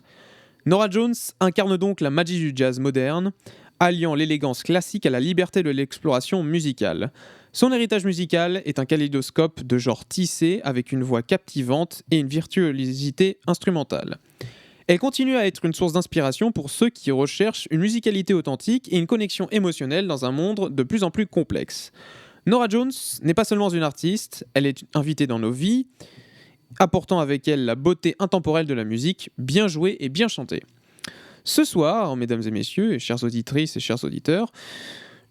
[SPEAKER 6] Norah Jones incarne donc la magie du jazz moderne, alliant l'élégance classique à la liberté de l'exploration musicale. Son héritage musical est un kaléidoscope de genres tissés avec une voix captivante et une virtuosité instrumentale. Elle continue à être une source d'inspiration pour ceux qui recherchent une musicalité authentique et une connexion émotionnelle dans un monde de plus en plus complexe. Norah Jones n'est pas seulement une artiste, elle est invitée dans nos vies, apportant avec elle la beauté intemporelle de la musique, bien jouée et bien chantée. Ce soir, mesdames et messieurs, et chères auditrices et chers auditeurs,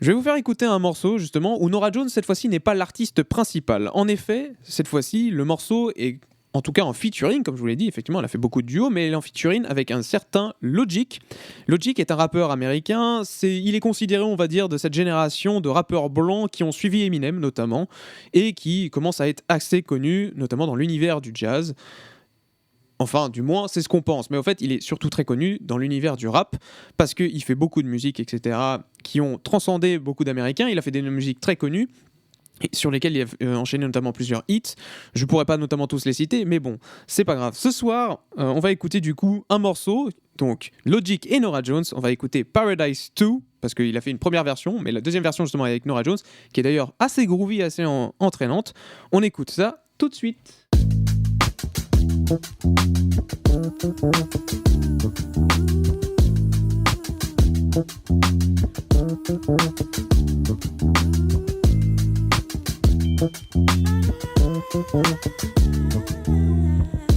[SPEAKER 6] Je vais vous faire écouter un morceau justement où Norah Jones cette fois-ci n'est pas l'artiste principal. En effet, cette fois-ci, le morceau est en tout cas en featuring, comme je vous l'ai dit, effectivement, elle a fait beaucoup de duos, mais elle est en featuring avec un certain Logic. Logic est un rappeur américain, il est considéré, on va dire, de cette génération de rappeurs blancs qui ont suivi Eminem notamment, et qui commence à être assez connu, notamment dans l'univers du jazz. Enfin, du moins, c'est ce qu'on pense. Mais en fait, il est surtout très connu dans l'univers du rap parce qu'il fait beaucoup de musique, etc., qui ont transcendé beaucoup d'Américains. Il a fait des musiques très connues et sur lesquelles il a enchaîné notamment plusieurs hits. Je pourrais pas notamment tous les citer, mais bon, c'est pas grave. Ce soir, on va écouter du coup un morceau. Donc, Logic et Norah Jones. On va écouter Paradise 2 parce qu'il a fait une première version, mais la deuxième version justement avec Norah Jones, qui est d'ailleurs assez groovy, assez entraînante. On écoute ça tout de suite.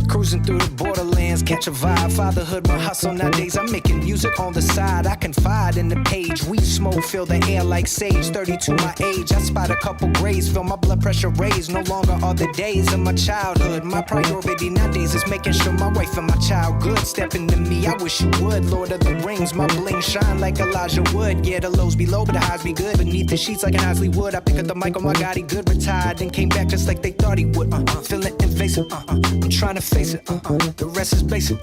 [SPEAKER 8] Cruising through the borderlands, catch a vibe. Fatherhood, my hustle nowadays. I'm making music on the side. I confide in the page. Weed smoke, fill the air like sage. 32 my age. I spot a couple grays, feel my blood pressure raise. No longer are the days of my childhood. My priority nowadays is making sure my wife and my child good. Stepping to me, I wish you would. Lord of the Rings, my bling shine like Elijah Wood. Yeah, the lows be low, but the highs be good. Beneath the sheets like an Isley Wood. I pick up the mic on my God, he good. Retired and came back just like they thought he would. Feeling invasive. I'm trying to face it. The rest is basic.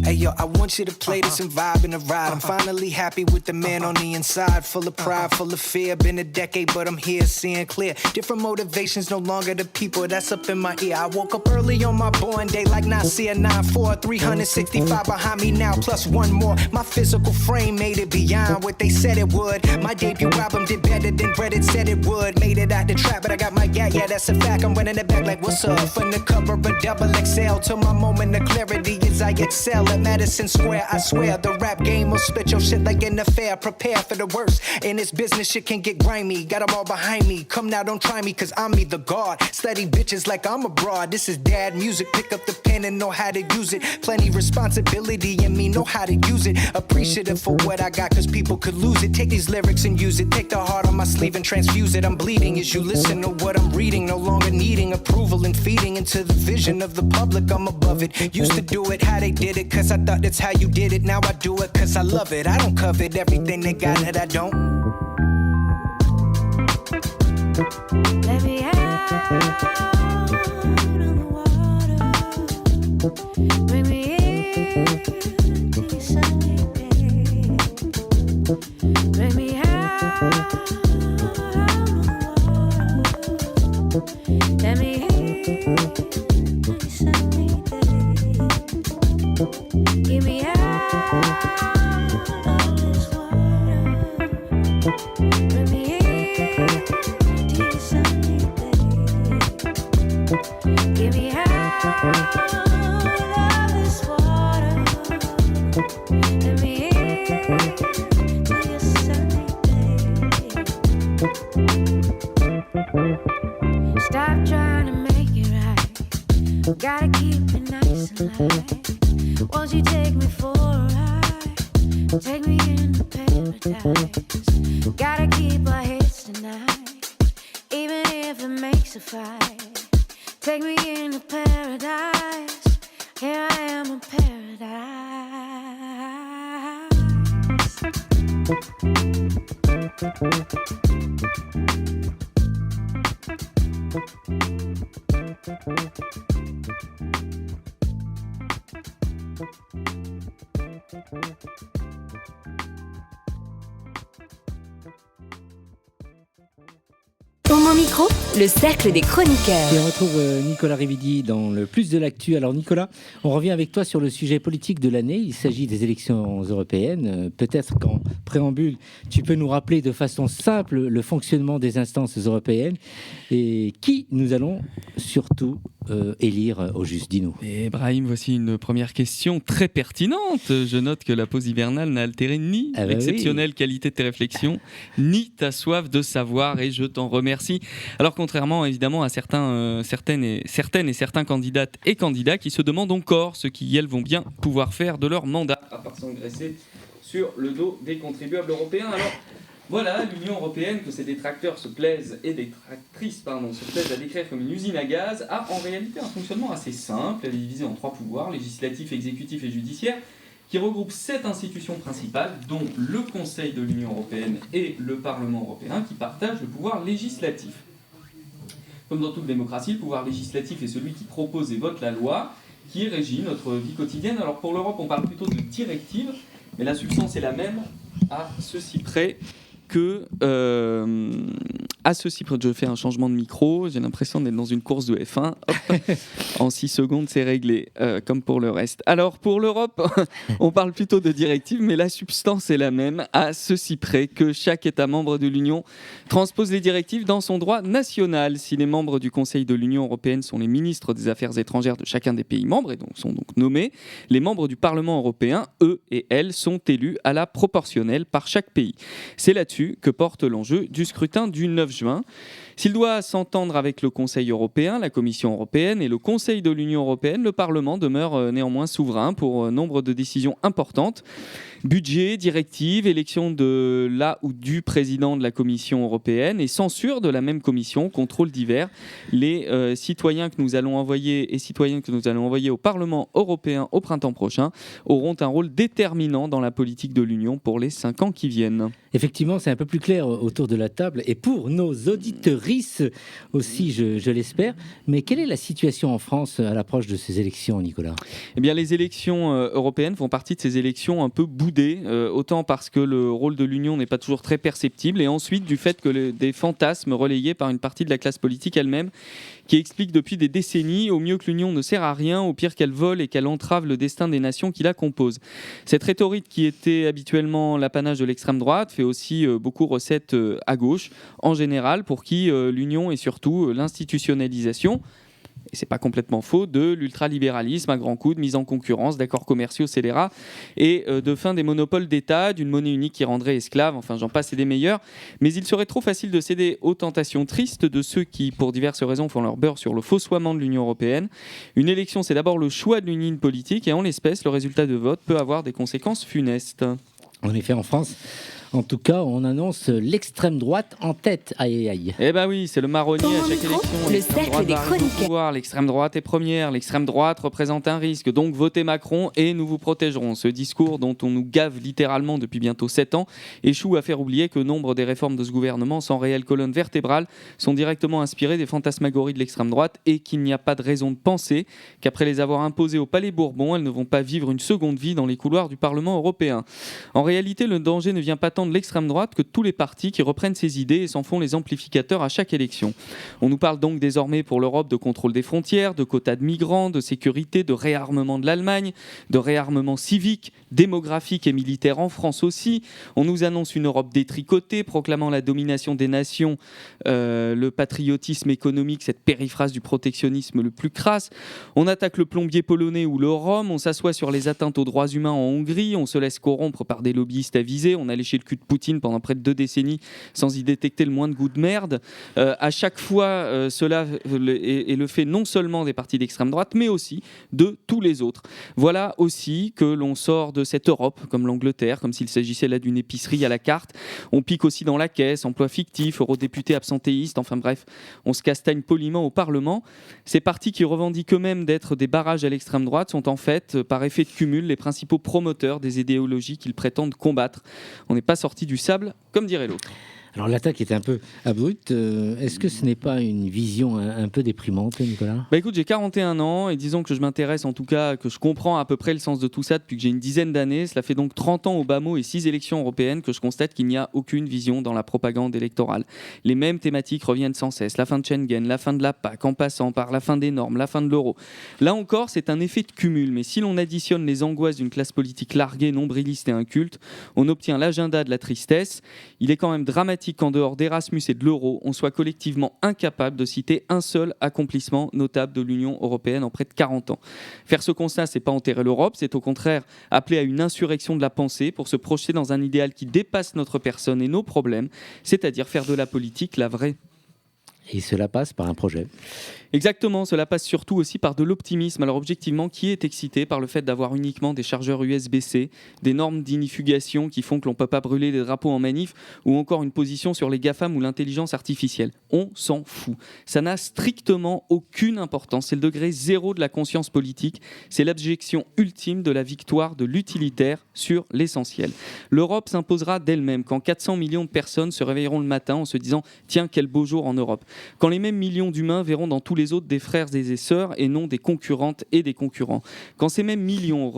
[SPEAKER 8] Hey yo, I want you to play this and vibe in the ride. I'm finally happy with the man on the inside, full of pride, full of fear. Been a decade, but I'm here seeing clear. Different motivations, no longer the people that's up in my ear. I woke up early on my born day, like Nasir 9-4, 365 behind me now, plus one more. My physical frame made it beyond what they said it would. My debut album did better than Reddit said it would. Made it out the trap, but I got my yeah, that's a fact. I'm running it back like what's up? From the cover of double XL to my moment of clarity as I excel at Madison Square. I swear the rap game will spit your shit like an affair. Prepare for the worst. In this business, shit can get grimy. Got them all behind me. Come now, don't try me, cause I'm me the god. Study bitches like I'm abroad. This is dad music. Pick up the pen and know how to use it. Plenty responsibility in me, know how to use it. Appreciative for what I got, cause people could lose it. Take these lyrics and use it. Take the heart on my sleeve and transfuse it. I'm bleeding as you listen to what I'm reading. No longer needing approval and feeding into the vision of the public. I'm above it. Used to do it how they did it, cause I thought that's how you did it. Now I do it cause I love it. I don't covet everything they got that I don't.
[SPEAKER 9] Let me out on the water. Bring me into your sunny day. Bring me out on the water. Let me into your sunny day. Give me out of this water. Bring me into your sunny day. Give me out of this water. Let me into your sunny day. Stop trying to make it right. Gotta keep it nice and light. Won't you take me for a ride? Take me into paradise. Gotta keep our heads tonight, even if it makes a fight. Take me into paradise. Here I am in
[SPEAKER 1] Au mon micro, le cercle des chroniqueurs.
[SPEAKER 2] Et on retrouve Nicolas Rividi dans le plus de l'actu. Alors Nicolas, on revient avec toi sur le sujet politique de l'année. Il s'agit des élections européennes. Peut-être qu'en préambule, tu peux nous rappeler de façon simple le fonctionnement des instances européennes et qui nous allons surtout élire au juste. Dis-nous.
[SPEAKER 3] Et Brahim, voici une première question très pertinente. Je note que la pause hivernale n'a altéré ni l'exceptionnelle qualité de tes réflexions, ni ta soif de savoir, et je t'en remercie. Alors contrairement évidemment à certaines et certains candidates et candidats qui se demandent encore ce qu'ils vont bien pouvoir faire de leur mandat, à part s'engraisser sur le dos des contribuables européens. Alors Voilà, l'Union européenne, que ses détracteurs se plaisent, et détractrices, se plaisent à décrire comme une usine à gaz, a en réalité un fonctionnement assez simple. Elle est divisée en 3 pouvoirs, législatif, exécutif et judiciaire, qui regroupent 7 institutions principales, dont le Conseil de l'Union européenne et le Parlement européen, qui partagent le pouvoir législatif. Comme dans toute démocratie, le pouvoir législatif est celui qui propose et vote la loi, qui régit notre vie quotidienne. Alors pour l'Europe, on parle plutôt de directive, mais la substance est la même, à ceci près que... je fais un changement de micro, j'ai l'impression d'être dans une course de F1. Hop, en 6 secondes, c'est réglé, comme pour le reste. Alors, pour l'Europe, on parle plutôt de directive, mais la substance est la même, à ceci près que chaque État membre de l'Union transpose les directives dans son droit national. Si les membres du Conseil de l'Union européenne sont les ministres des Affaires étrangères de chacun des pays membres, et donc sont donc nommés, les membres du Parlement européen, eux et elles, sont élus à la proportionnelle par chaque pays. C'est là-dessus que porte l'enjeu du scrutin du 9 juin. S'il doit s'entendre avec le Conseil européen, la Commission européenne et le Conseil de l'Union européenne, le Parlement demeure néanmoins souverain pour nombre de décisions importantes. Budget, directive, élection de la ou du président de la Commission européenne et censure de la même commission, contrôle divers. Les citoyens que nous allons envoyer au Parlement européen au printemps prochain auront un rôle déterminant dans la politique de l'Union pour les 5 ans qui viennent.
[SPEAKER 2] Effectivement, c'est un peu plus clair autour de la table et pour nos auditrices aussi, je l'espère. Mais quelle est la situation en France à l'approche de ces élections, Nicolas ?
[SPEAKER 3] Eh bien, les élections européennes font partie de ces élections un peu boudées, autant parce que le rôle de l'Union n'est pas toujours très perceptible, et ensuite du fait que des fantasmes relayés par une partie de la classe politique elle-même, qui explique depuis des décennies au mieux que l'Union ne sert à rien, au pire qu'elle vole et qu'elle entrave le destin des nations qui la composent. Cette rhétorique qui était habituellement l'apanage de l'extrême droite fait aussi beaucoup recette à gauche, en général, pour qui l'Union est surtout l'institutionnalisation, et c'est pas complètement faux, de l'ultralibéralisme à grands coups, de mise en concurrence, d'accords commerciaux scélérats et de fin des monopoles d'État, d'une monnaie unique qui rendrait esclaves, enfin j'en passe et des meilleurs. Mais il serait trop facile de céder aux tentations tristes de ceux qui, pour diverses raisons, font leur beurre sur le faussoiement de l'Union européenne. Une élection, c'est d'abord le choix d'une ligne politique, et en l'espèce, le résultat de vote peut avoir des conséquences funestes.
[SPEAKER 2] En effet, en France, en tout cas, on annonce l'extrême droite en tête. Aïe, aïe, aïe.
[SPEAKER 3] Eh ben oui, c'est le marronnier à chaque élection.
[SPEAKER 1] Le cercle des chroniqueurs.
[SPEAKER 3] L'extrême droite est première, l'extrême droite représente un risque. Donc votez Macron et nous vous protégerons. Ce discours dont on nous gave littéralement depuis bientôt 7 ans échoue à faire oublier que nombre des réformes de ce gouvernement, sans réelle colonne vertébrale, sont directement inspirées des fantasmagories de l'extrême droite, et qu'il n'y a pas de raison de penser qu'après les avoir imposées au Palais Bourbon, elles ne vont pas vivre une seconde vie dans les couloirs du Parlement européen. En réalité, le danger ne vient pas tant de l'extrême droite que de tous les partis qui reprennent ces idées et s'en font les amplificateurs à chaque élection. On nous parle donc désormais pour l'Europe de contrôle des frontières, de quotas de migrants, de sécurité, de réarmement de l'Allemagne, de réarmement civique, démographique et militaire en France aussi. On nous annonce une Europe détricotée, proclamant la domination des nations, le patriotisme économique, cette périphrase du protectionnisme le plus crasse. On attaque le plombier polonais ou le Rome, on s'assoit sur les atteintes aux droits humains en Hongrie, on se laisse corrompre par des lobbyistes avisés, on a léché le cul de Poutine pendant près de 2 décennies sans y détecter le moindre goût de merde. À chaque fois, cela est le fait non seulement des partis d'extrême droite, mais aussi de tous les autres. Voilà aussi que l'on sort de cette Europe, comme l'Angleterre, comme s'il s'agissait là d'une épicerie à la carte. On pique aussi dans la caisse, emploi fictif, eurodéputés absentéistes, enfin bref, on se castagne poliment au Parlement. Ces partis qui revendiquent eux-mêmes d'être des barrages à l'extrême droite sont en fait, par effet de cumul, les principaux promoteurs des idéologies qu'ils prétendent combattre. On n'est pas sorti du sable, comme dirait l'autre.
[SPEAKER 2] Alors l'attaque est un peu abrupte. Est-ce que ce n'est pas une vision un peu déprimante, Nicolas ?
[SPEAKER 3] Bah écoute, j'ai 41 ans et disons que je m'intéresse, en tout cas, que je comprends à peu près le sens de tout ça depuis que j'ai une dizaine d'années. Cela fait donc 30 ans au bas mot et 6 élections européennes que je constate qu'il n'y a aucune vision dans la propagande électorale. Les mêmes thématiques reviennent sans cesse. La fin de Schengen, la fin de la PAC, en passant par la fin des normes, la fin de l'euro. Là encore, c'est un effet de cumul. Mais si l'on additionne les angoisses d'une classe politique larguée, nombriliste et inculte, on obtient l'agenda de la tristesse. Il est quand même dramatique qu'en dehors d'Erasmus et de l'euro, on soit collectivement incapable de citer un seul accomplissement notable de l'Union européenne en près de 40 ans. Faire ce constat, c'est pas enterrer l'Europe, c'est au contraire appeler à une insurrection de la pensée pour se projeter dans un idéal qui dépasse notre personne et nos problèmes, c'est-à-dire faire de la politique la vraie.
[SPEAKER 2] Et cela passe par un projet.
[SPEAKER 3] Exactement, cela passe surtout aussi par de l'optimisme. Alors objectivement, qui est excité par le fait d'avoir uniquement des chargeurs USB-C, des normes d'inifugation qui font que l'on ne peut pas brûler des drapeaux en manif, ou encore une position sur les GAFAM ou l'intelligence artificielle? On s'en fout. Ça n'a strictement aucune importance. C'est le degré zéro de la conscience politique. C'est l'abjection ultime de la victoire de l'utilitaire sur l'essentiel. L'Europe s'imposera d'elle-même quand 400 millions de personnes se réveilleront le matin en se disant « Tiens, quel beau jour en Europe ». Quand les mêmes millions d'humains verront dans tous les autres des frères et des sœurs et non des concurrentes et des concurrents. Quand ces mêmes millions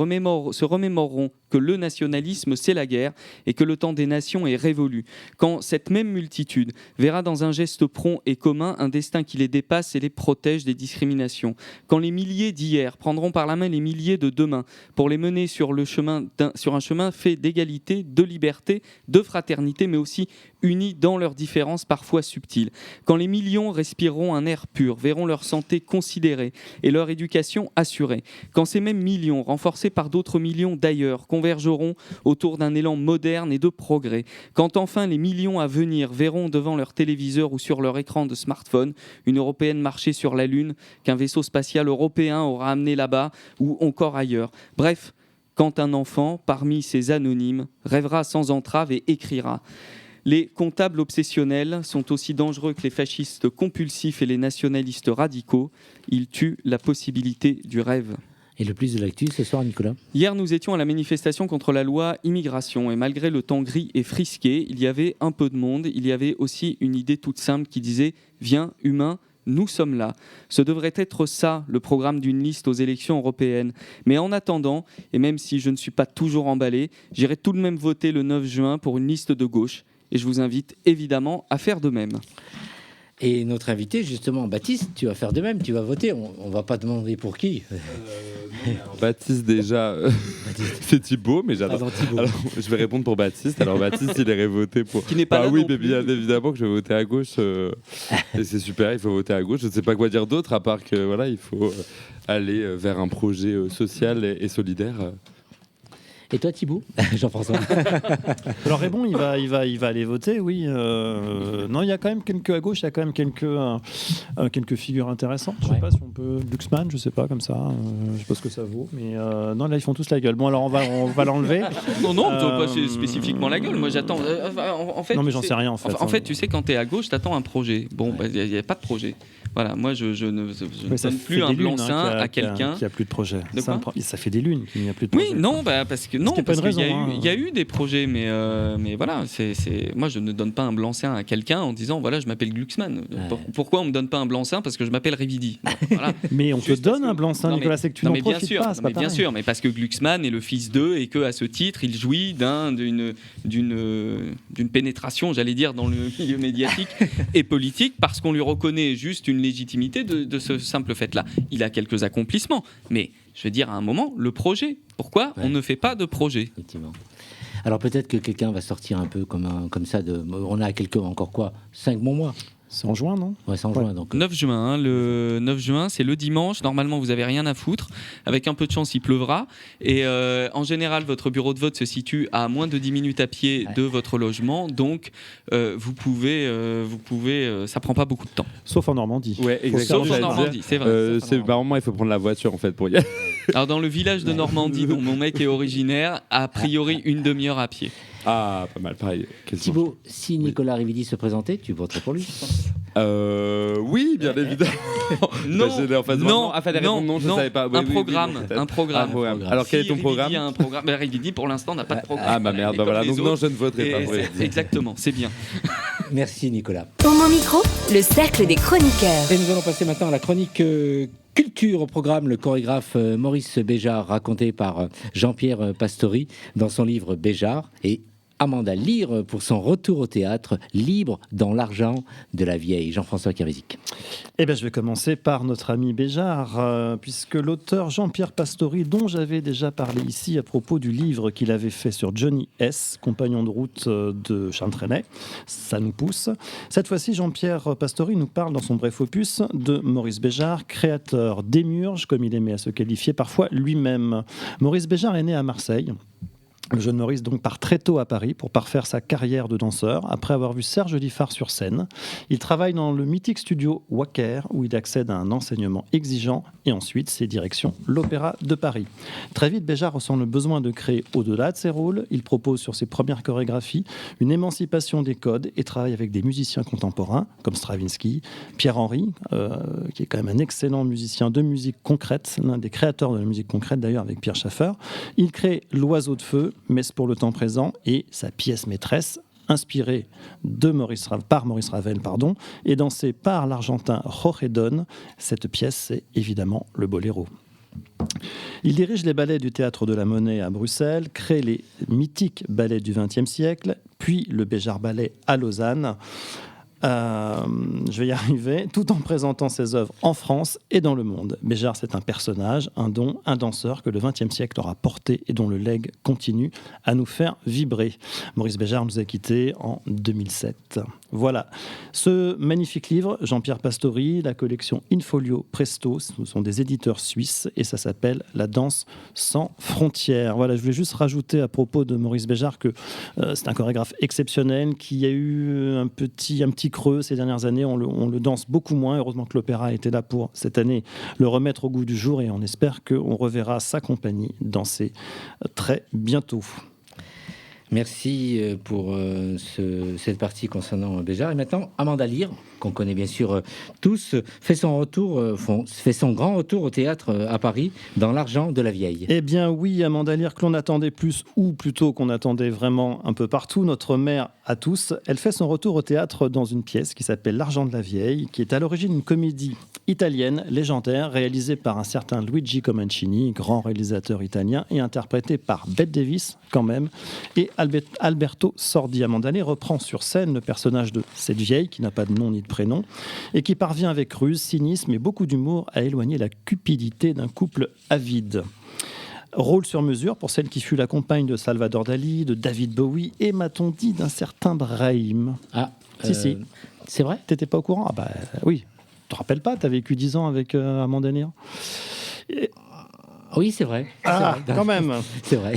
[SPEAKER 3] se remémoreront que le nationalisme c'est la guerre et que le temps des nations est révolu. Quand cette même multitude verra dans un geste prompt et commun un destin qui les dépasse et les protège des discriminations. Quand les milliers d'hier prendront par la main les milliers de demain pour les mener sur un chemin fait d'égalité, de liberté, de fraternité, mais aussi unis dans leurs différences parfois subtiles. Quand les millions respireront un air pur, verront leur santé considérée et leur éducation assurée. Quand ces mêmes millions, renforcés par d'autres millions d'ailleurs, convergeront autour d'un élan moderne et de progrès. Quand enfin les millions à venir verront devant leur téléviseur ou sur leur écran de smartphone une Européenne marcher sur la Lune, qu'un vaisseau spatial européen aura amené là-bas ou encore ailleurs. Bref, quand un enfant, parmi ces anonymes, rêvera sans entrave et écrira « Les comptables obsessionnels sont aussi dangereux que les fascistes compulsifs et les nationalistes radicaux. Ils tuent la possibilité du rêve. »
[SPEAKER 2] Et le plus de l'actu ce soir, Nicolas?
[SPEAKER 3] Hier, nous étions à la manifestation contre la loi immigration et malgré le temps gris et frisqué, il y avait un peu de monde. Il y avait aussi une idée toute simple qui disait « Viens, humain ». Nous sommes là. Ce devrait être ça, le programme d'une liste aux élections européennes. Mais en attendant, et même si je ne suis pas toujours emballé, j'irai tout de même voter le 9 juin pour une liste de gauche. Et je vous invite évidemment à faire de même.
[SPEAKER 2] Et notre invité, justement, Baptiste, tu vas faire de même, tu vas voter. On va pas demander pour qui.
[SPEAKER 7] Baptiste, déjà, c'est Thibaut, mais j'adore.
[SPEAKER 2] Pardon, Thibaut.
[SPEAKER 7] Alors, je vais répondre pour Baptiste. Alors, Baptiste, il irait voter pour.
[SPEAKER 3] Qui n'est pas là
[SPEAKER 7] oui,
[SPEAKER 3] non
[SPEAKER 7] mais
[SPEAKER 3] plus.
[SPEAKER 7] bien évidemment que je vais voter à gauche. Et c'est super, il faut voter à gauche. Je ne sais pas quoi dire d'autre, à part que voilà, il faut aller vers un projet social et solidaire.
[SPEAKER 2] Et toi, Thibaut? Jean-François.
[SPEAKER 4] Alors Raymond, il va aller voter, oui. Non, il y a quand même à gauche, il y a quand même quelques figures intéressantes. Je sais pas si on peut Glucksmann, je sais pas comme ça. Je sais pas ce que ça vaut, mais non, là ils font tous la gueule. Bon, alors on va l'enlever.
[SPEAKER 3] Non, pas spécifiquement la gueule. Moi, j'attends. En fait,
[SPEAKER 4] non, mais j'en sais rien en fait.
[SPEAKER 3] En fait, tu sais, quand tu es à gauche, tu attends un projet. Bon, il n'y a pas de projet. Voilà, moi, je ne donne plus un blanc-seing à quelqu'un
[SPEAKER 4] qui a plus de projet.
[SPEAKER 3] De quoi
[SPEAKER 4] Ça fait des lunes qu'il n'y a plus de projet.
[SPEAKER 3] Oui, non, parce que non, parce qu'il y a eu des projets, mais voilà, moi je ne donne pas un blanc-seing à quelqu'un en disant voilà, je m'appelle Glucksmann. Pourquoi on me donne pas un blanc-seing? Parce que je m'appelle Rividi. Voilà.
[SPEAKER 4] Mais on te donne un blanc-seing, Nicolas, c'est que tu n'en profites pas.
[SPEAKER 3] Bien sûr, mais parce que Glucksmann est le fils d'eux et qu'à ce titre, il jouit d'une pénétration, j'allais dire, dans le milieu médiatique et politique, parce qu'on lui reconnaît juste une légitimité de ce simple fait-là. Il a quelques accomplissements, mais je veux dire, à un moment, le projet. Pourquoi on ne fait pas de projet?
[SPEAKER 2] Effectivement. Alors peut-être que quelqu'un va sortir un peu comme ça. On a encore quoi? 5 bons mois.
[SPEAKER 4] C'est en juin, non?
[SPEAKER 2] Ouais, c'est en juin. Donc.
[SPEAKER 3] 9 juin, le 9 juin, c'est le dimanche. Normalement, vous n'avez rien à foutre. Avec un peu de chance, il pleuvra. Et en général, votre bureau de vote se situe à moins de 10 minutes à pied de votre logement. Donc, vous pouvez, ça prend pas beaucoup de temps.
[SPEAKER 4] Sauf en Normandie.
[SPEAKER 7] Ouais, exactement.
[SPEAKER 3] Sauf en Normandie, c'est vrai.
[SPEAKER 7] Normalement, il faut prendre la voiture en fait pour y aller.
[SPEAKER 3] Alors, dans le village de Normandie, dont mon mec est originaire, a priori une demi-heure à pied.
[SPEAKER 7] Ah, pas mal, pareil.
[SPEAKER 2] Thibaut, si Nicolas Rividi se présentait, tu voterais pour lui?
[SPEAKER 7] Oui, bien évidemment.
[SPEAKER 3] Non,
[SPEAKER 7] je savais pas.
[SPEAKER 3] Un programme.
[SPEAKER 7] Alors, quel est ton programme?
[SPEAKER 3] Rividi a un programme. Rividi, pour l'instant, n'a pas de programme.
[SPEAKER 7] Ah, ma merde, voilà. Donc, non, je ne voterai pas.
[SPEAKER 3] Exactement, c'est bien.
[SPEAKER 2] Merci, Nicolas.
[SPEAKER 1] Homo Micro, le cercle des chroniqueurs.
[SPEAKER 2] Et nous allons passer maintenant à la chronique culture au programme. Le chorégraphe Maurice Béjart, raconté par Jean-Pierre Pastori dans son livre Béjart, et Amanda Lear pour son retour au théâtre, Libre dans l'argent de la vieille. Jean-François Kérésic.
[SPEAKER 4] Eh bien, je vais commencer par notre ami Béjart, puisque l'auteur Jean-Pierre Pastori, dont j'avais déjà parlé ici à propos du livre qu'il avait fait sur Johnny S., compagnon de route de Charles Trenet, ça nous pousse. Cette fois-ci, Jean-Pierre Pastori nous parle dans son bref opus de Maurice Béjart, créateur démiurge, comme il aimait à se qualifier parfois lui-même. Maurice Béjart est né à Marseille. Le jeune Maurice donc part très tôt à Paris pour parfaire sa carrière de danseur. Après avoir vu Serge Diffard sur scène, il travaille dans le mythique studio Wacker où il accède à un enseignement exigeant et ensuite ses directions l'Opéra de Paris. Très vite, Béjart ressent le besoin de créer au-delà de ses rôles. Il propose sur ses premières chorégraphies une émancipation des codes et travaille avec des musiciens contemporains comme Stravinsky, Pierre Henry, qui est quand même un excellent musicien de musique concrète, l'un des créateurs de la musique concrète d'ailleurs avec Pierre Schaeffer. Il crée L'Oiseau de Feu, Messe pour le temps présent et sa pièce maîtresse, inspirée par Maurice Ravel, et dansée par l'Argentin Jorge Don. Cette pièce, c'est évidemment le Boléro. Il dirige les ballets du Théâtre de la Monnaie à Bruxelles, crée les mythiques ballets du XXe siècle, puis le Béjart Ballet à Lausanne. Je vais y arriver, tout en présentant ses œuvres en France et dans le monde. Béjart, c'est un personnage, un don, un danseur que le XXe siècle aura porté et dont le legs continue à nous faire vibrer. Maurice Béjart nous a quittés en 2007. Voilà. Ce magnifique livre, Jean-Pierre Pastori, la collection Infolio Presto, ce sont des éditeurs suisses et ça s'appelle La danse sans frontières. Voilà, je voulais juste rajouter à propos de Maurice Béjart que c'est un chorégraphe exceptionnel qui a eu un petit creux ces dernières années. On le danse beaucoup moins. Heureusement que l'opéra était là pour cette année le remettre au goût du jour et on espère qu'on reverra sa compagnie danser très bientôt.
[SPEAKER 2] Merci pour cette partie concernant Béjart. Et maintenant, Amanda Lear, qu'on connaît bien sûr tous, fait son grand retour au théâtre à Paris, dans L'Argent de la Vieille.
[SPEAKER 4] Eh bien oui, Amanda Lear, que l'on attendait plus, ou plutôt qu'on attendait vraiment un peu partout, notre mère à tous, elle fait son retour au théâtre dans une pièce qui s'appelle L'Argent de la Vieille, qui est à l'origine une comédie italienne légendaire, réalisée par un certain Luigi Comencini, grand réalisateur italien, et interprétée par Bette Davis, quand même, et Alberto Sordi. Amanda Lear reprend sur scène le personnage de cette vieille, qui n'a pas de nom ni de prénom, et qui parvient avec ruse, cynisme et beaucoup d'humour à éloigner la cupidité d'un couple avide. Rôle sur mesure pour celle qui fut la compagne de Salvador Dali, de David Bowie et, m'a-t-on dit, d'un certain Brahim.
[SPEAKER 2] Ah,
[SPEAKER 4] si.
[SPEAKER 2] C'est vrai ?
[SPEAKER 4] T'étais pas au courant ? Ah bah oui. Tu te rappelles pas, t'as vécu 10 ans avec Amanda Lear.
[SPEAKER 2] Oui, c'est vrai.
[SPEAKER 4] Ah,
[SPEAKER 2] c'est vrai.
[SPEAKER 4] Quand même.
[SPEAKER 2] C'est vrai.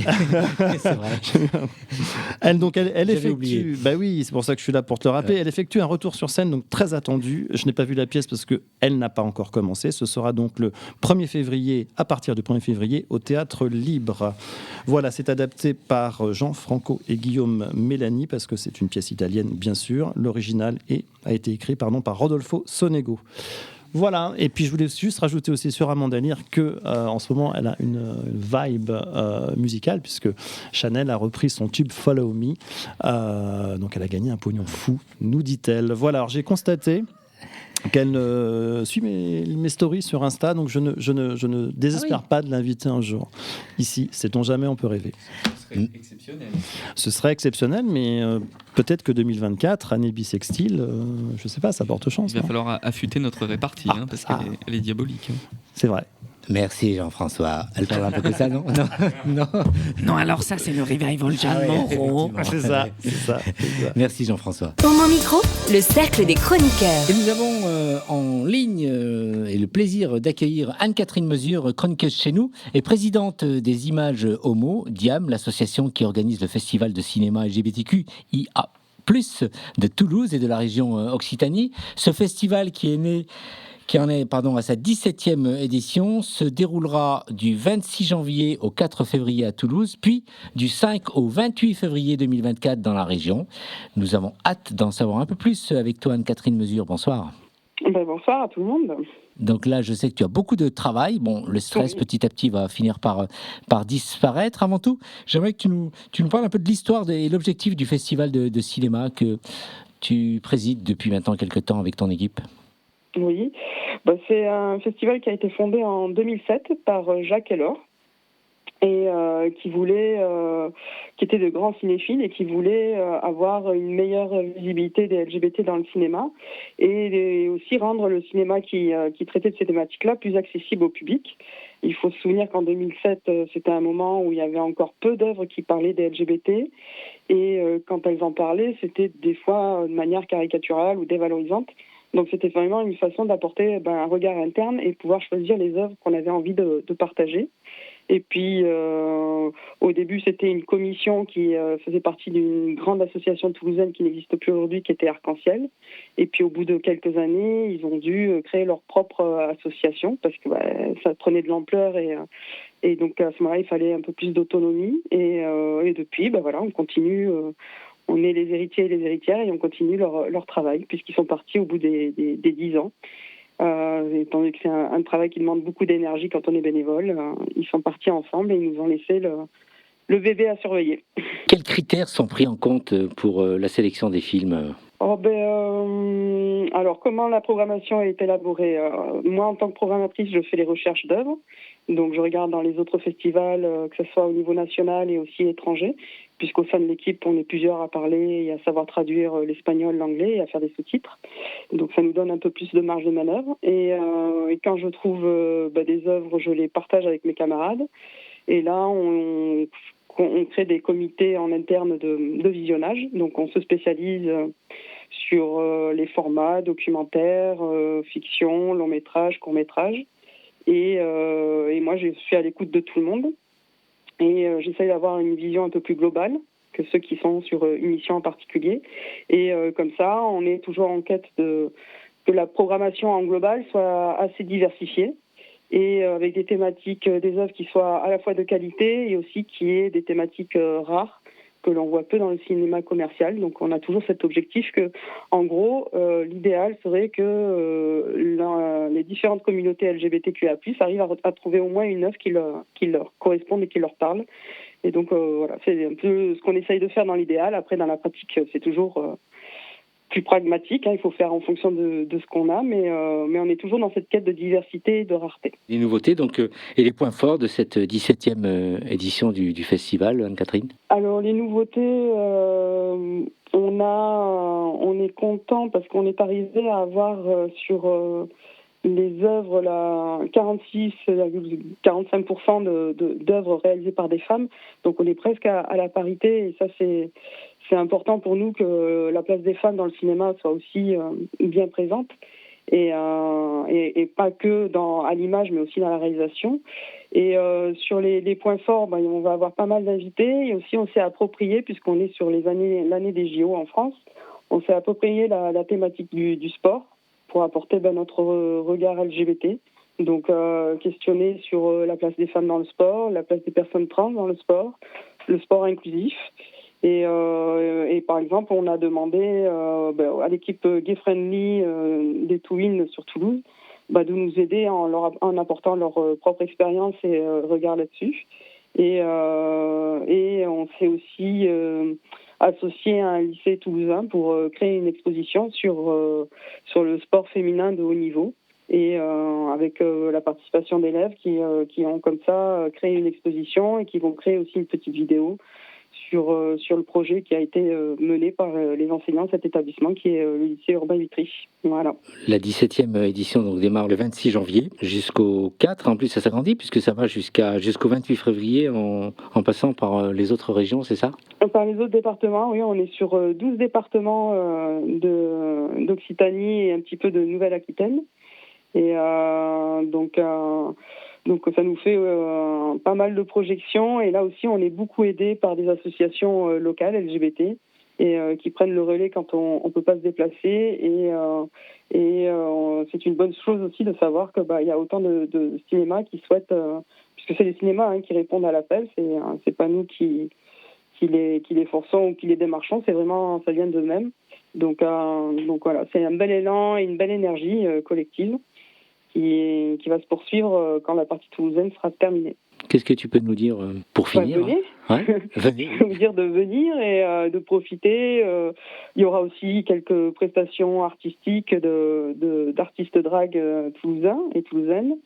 [SPEAKER 2] C'est vrai.
[SPEAKER 4] Elle effectue.
[SPEAKER 2] Oublié.
[SPEAKER 4] Bah oui, c'est pour ça que je suis là pour te le rappeler. Elle effectue un retour sur scène donc très attendu. Je n'ai pas vu la pièce parce que elle n'a pas encore commencé. Ce sera donc le 1er février, à partir du 1er février, au Théâtre Libre. Voilà, c'est adapté par Jean Franco et Guillaume Mélanie parce que c'est une pièce italienne, bien sûr. L'original a été écrit par Rodolfo Sonego. Voilà, et puis je voulais juste rajouter aussi sur Amanda Lear que en ce moment elle a une vibe musicale puisque Chanel a repris son tube Follow Me, donc elle a gagné un pognon fou, nous dit-elle. Voilà, alors j'ai constaté qu'elle suit mes stories sur Insta, donc je ne désespère pas de l'inviter un jour. Ici, sait-on jamais, on peut rêver. Ce serait exceptionnel, mais peut-être que 2024, année bisextile, je ne sais pas, ça porte chance.
[SPEAKER 3] Il va falloir affûter notre répartie, parce qu'elle est diabolique.
[SPEAKER 4] C'est vrai.
[SPEAKER 2] Merci Jean-François. Elle parle un peu que ça, non ?
[SPEAKER 10] Non, alors ça, c'est le revival Jeanne Moreau.
[SPEAKER 4] C'est ça.
[SPEAKER 2] Merci Jean-François.
[SPEAKER 1] Au mon micro, le cercle des chroniqueurs.
[SPEAKER 2] Et nous avons en ligne et le plaisir d'accueillir Anne-Catherine Mesure, chroniqueuse chez nous et présidente des Images Homo, DIAM, l'association qui organise le festival de cinéma LGBTQIA+, de Toulouse et de la région Occitanie. Ce festival qui en est à sa 17e édition, se déroulera du 26 janvier au 4 février à Toulouse, puis du 5 au 28 février 2024 dans la région. Nous avons hâte d'en savoir un peu plus avec toi, Anne-Catherine Mesure. Bonsoir.
[SPEAKER 11] Bonsoir à tout le monde.
[SPEAKER 2] Donc là, je sais que tu as beaucoup de travail. Bon, le stress, petit à petit, va finir par disparaître. Avant tout, j'aimerais que tu nous parles un peu de l'histoire et l'objectif du festival de cinéma que tu présides depuis maintenant quelques temps avec ton équipe.
[SPEAKER 11] Oui, c'est un festival qui a été fondé en 2007 par Jacques Ellor et qui était de grands cinéphiles et qui voulait avoir une meilleure visibilité des LGBT dans le cinéma et aussi rendre le cinéma qui traitait de ces thématiques-là plus accessible au public. Il faut se souvenir qu'en 2007, c'était un moment où il y avait encore peu d'œuvres qui parlaient des LGBT et quand elles en parlaient, c'était des fois de manière caricaturale ou dévalorisante. Donc c'était vraiment une façon d'apporter un regard interne et pouvoir choisir les œuvres qu'on avait envie de partager. Et puis, au début, c'était une commission qui faisait partie d'une grande association toulousaine qui n'existe plus aujourd'hui, qui était Arc-en-Ciel. Et puis, au bout de quelques années, ils ont dû créer leur propre association parce que ça prenait de l'ampleur et donc à ce moment-là, il fallait un peu plus d'autonomie. Et depuis, on continue. On est les héritiers et les héritières et on continue leur travail puisqu'ils sont partis au bout des 10 ans. Étant donné que c'est un travail qui demande beaucoup d'énergie quand on est bénévole, ils sont partis ensemble et ils nous ont laissé le bébé à surveiller.
[SPEAKER 2] Quels critères sont pris en compte pour la sélection des films ?
[SPEAKER 11] Alors, comment la programmation est élaborée ? Moi, en tant que programmatrice, je fais les recherches d'œuvres. Donc, je regarde dans les autres festivals, que ce soit au niveau national et aussi étranger, puisqu'au sein de l'équipe, on est plusieurs à parler et à savoir traduire l'espagnol, l'anglais et à faire des sous-titres. Donc, ça nous donne un peu plus de marge de manœuvre. Et quand je trouve des œuvres, je les partage avec mes camarades. Et là, on crée des comités en interne de visionnage. Donc, on se spécialise sur les formats documentaires, fiction, long métrage, court métrage. Et moi, je suis à l'écoute de tout le monde. Et j'essaye d'avoir une vision un peu plus globale que ceux qui sont sur une mission en particulier. Et comme ça, on est toujours en quête que la programmation en global soit assez diversifiée et avec des thématiques, des œuvres qui soient à la fois de qualité et aussi qui aient des thématiques rares que l'on voit peu dans le cinéma commercial. Donc on a toujours cet objectif que, en gros, l'idéal serait que les différentes communautés LGBTQIA+, arrivent à trouver au moins une œuvre qui leur corresponde et qui leur parle. Et donc c'est un peu ce qu'on essaye de faire dans l'idéal. Après, dans la pratique, c'est toujours plus pragmatique, il faut faire en fonction de ce qu'on a, mais on est toujours dans cette quête de diversité et de rareté.
[SPEAKER 2] Les nouveautés et les points forts de cette 17e édition du festival, Anne-Catherine ?
[SPEAKER 11] Alors les nouveautés, on est content parce qu'on est arrivé à avoir sur les œuvres 46,45% d'œuvres réalisées par des femmes, donc on est presque à la parité et ça c'est important pour nous que la place des femmes dans le cinéma soit aussi bien présente et pas que à l'image mais aussi dans la réalisation. Et sur les points forts, on va avoir pas mal d'invités et aussi on s'est approprié, puisqu'on est sur l'année des JO en France, on s'est approprié la thématique du sport pour apporter notre regard LGBT. Donc questionner sur la place des femmes dans le sport, la place des personnes trans dans le sport inclusif. Et par exemple, on a demandé à l'équipe Gay Friendly des Twins sur Toulouse de nous aider en apportant leur propre expérience et regard là-dessus. Et on s'est aussi associé à un lycée toulousain pour créer une exposition sur le sport féminin de haut niveau. Et avec la participation d'élèves qui ont comme ça créé une exposition et qui vont créer aussi une petite vidéo sur le projet qui a été mené par les enseignants de cet établissement qui est le lycée Urbain Vitry. Voilà.
[SPEAKER 2] La 17e édition démarre le 26 janvier jusqu'au 4. En plus, ça s'agrandit puisque ça va jusqu'au 28 février en passant par les autres régions, c'est ça ?
[SPEAKER 11] Par les autres départements, oui, on est sur 12 départements d'Occitanie et un petit peu de Nouvelle-Aquitaine. Et donc ça nous fait pas mal de projections et là aussi on est beaucoup aidé par des associations locales LGBT et qui prennent le relais quand on peut pas se déplacer et c'est une bonne chose aussi de savoir que il y a autant de cinémas qui souhaitent puisque c'est les cinémas qui répondent à l'appel, c'est pas nous qui les forçons ou qui les démarchons, c'est vraiment ça vient d'eux-mêmes. Donc voilà, c'est un bel élan et une belle énergie collective qui va se poursuivre quand la partie toulousaine sera terminée.
[SPEAKER 2] Qu'est-ce que tu peux nous dire pour finir ?
[SPEAKER 11] Venez.
[SPEAKER 2] Venez.
[SPEAKER 11] Je peux vous dire de venir et de profiter. Il y aura aussi quelques prestations artistiques d'artistes drag toulousains et toulousaines.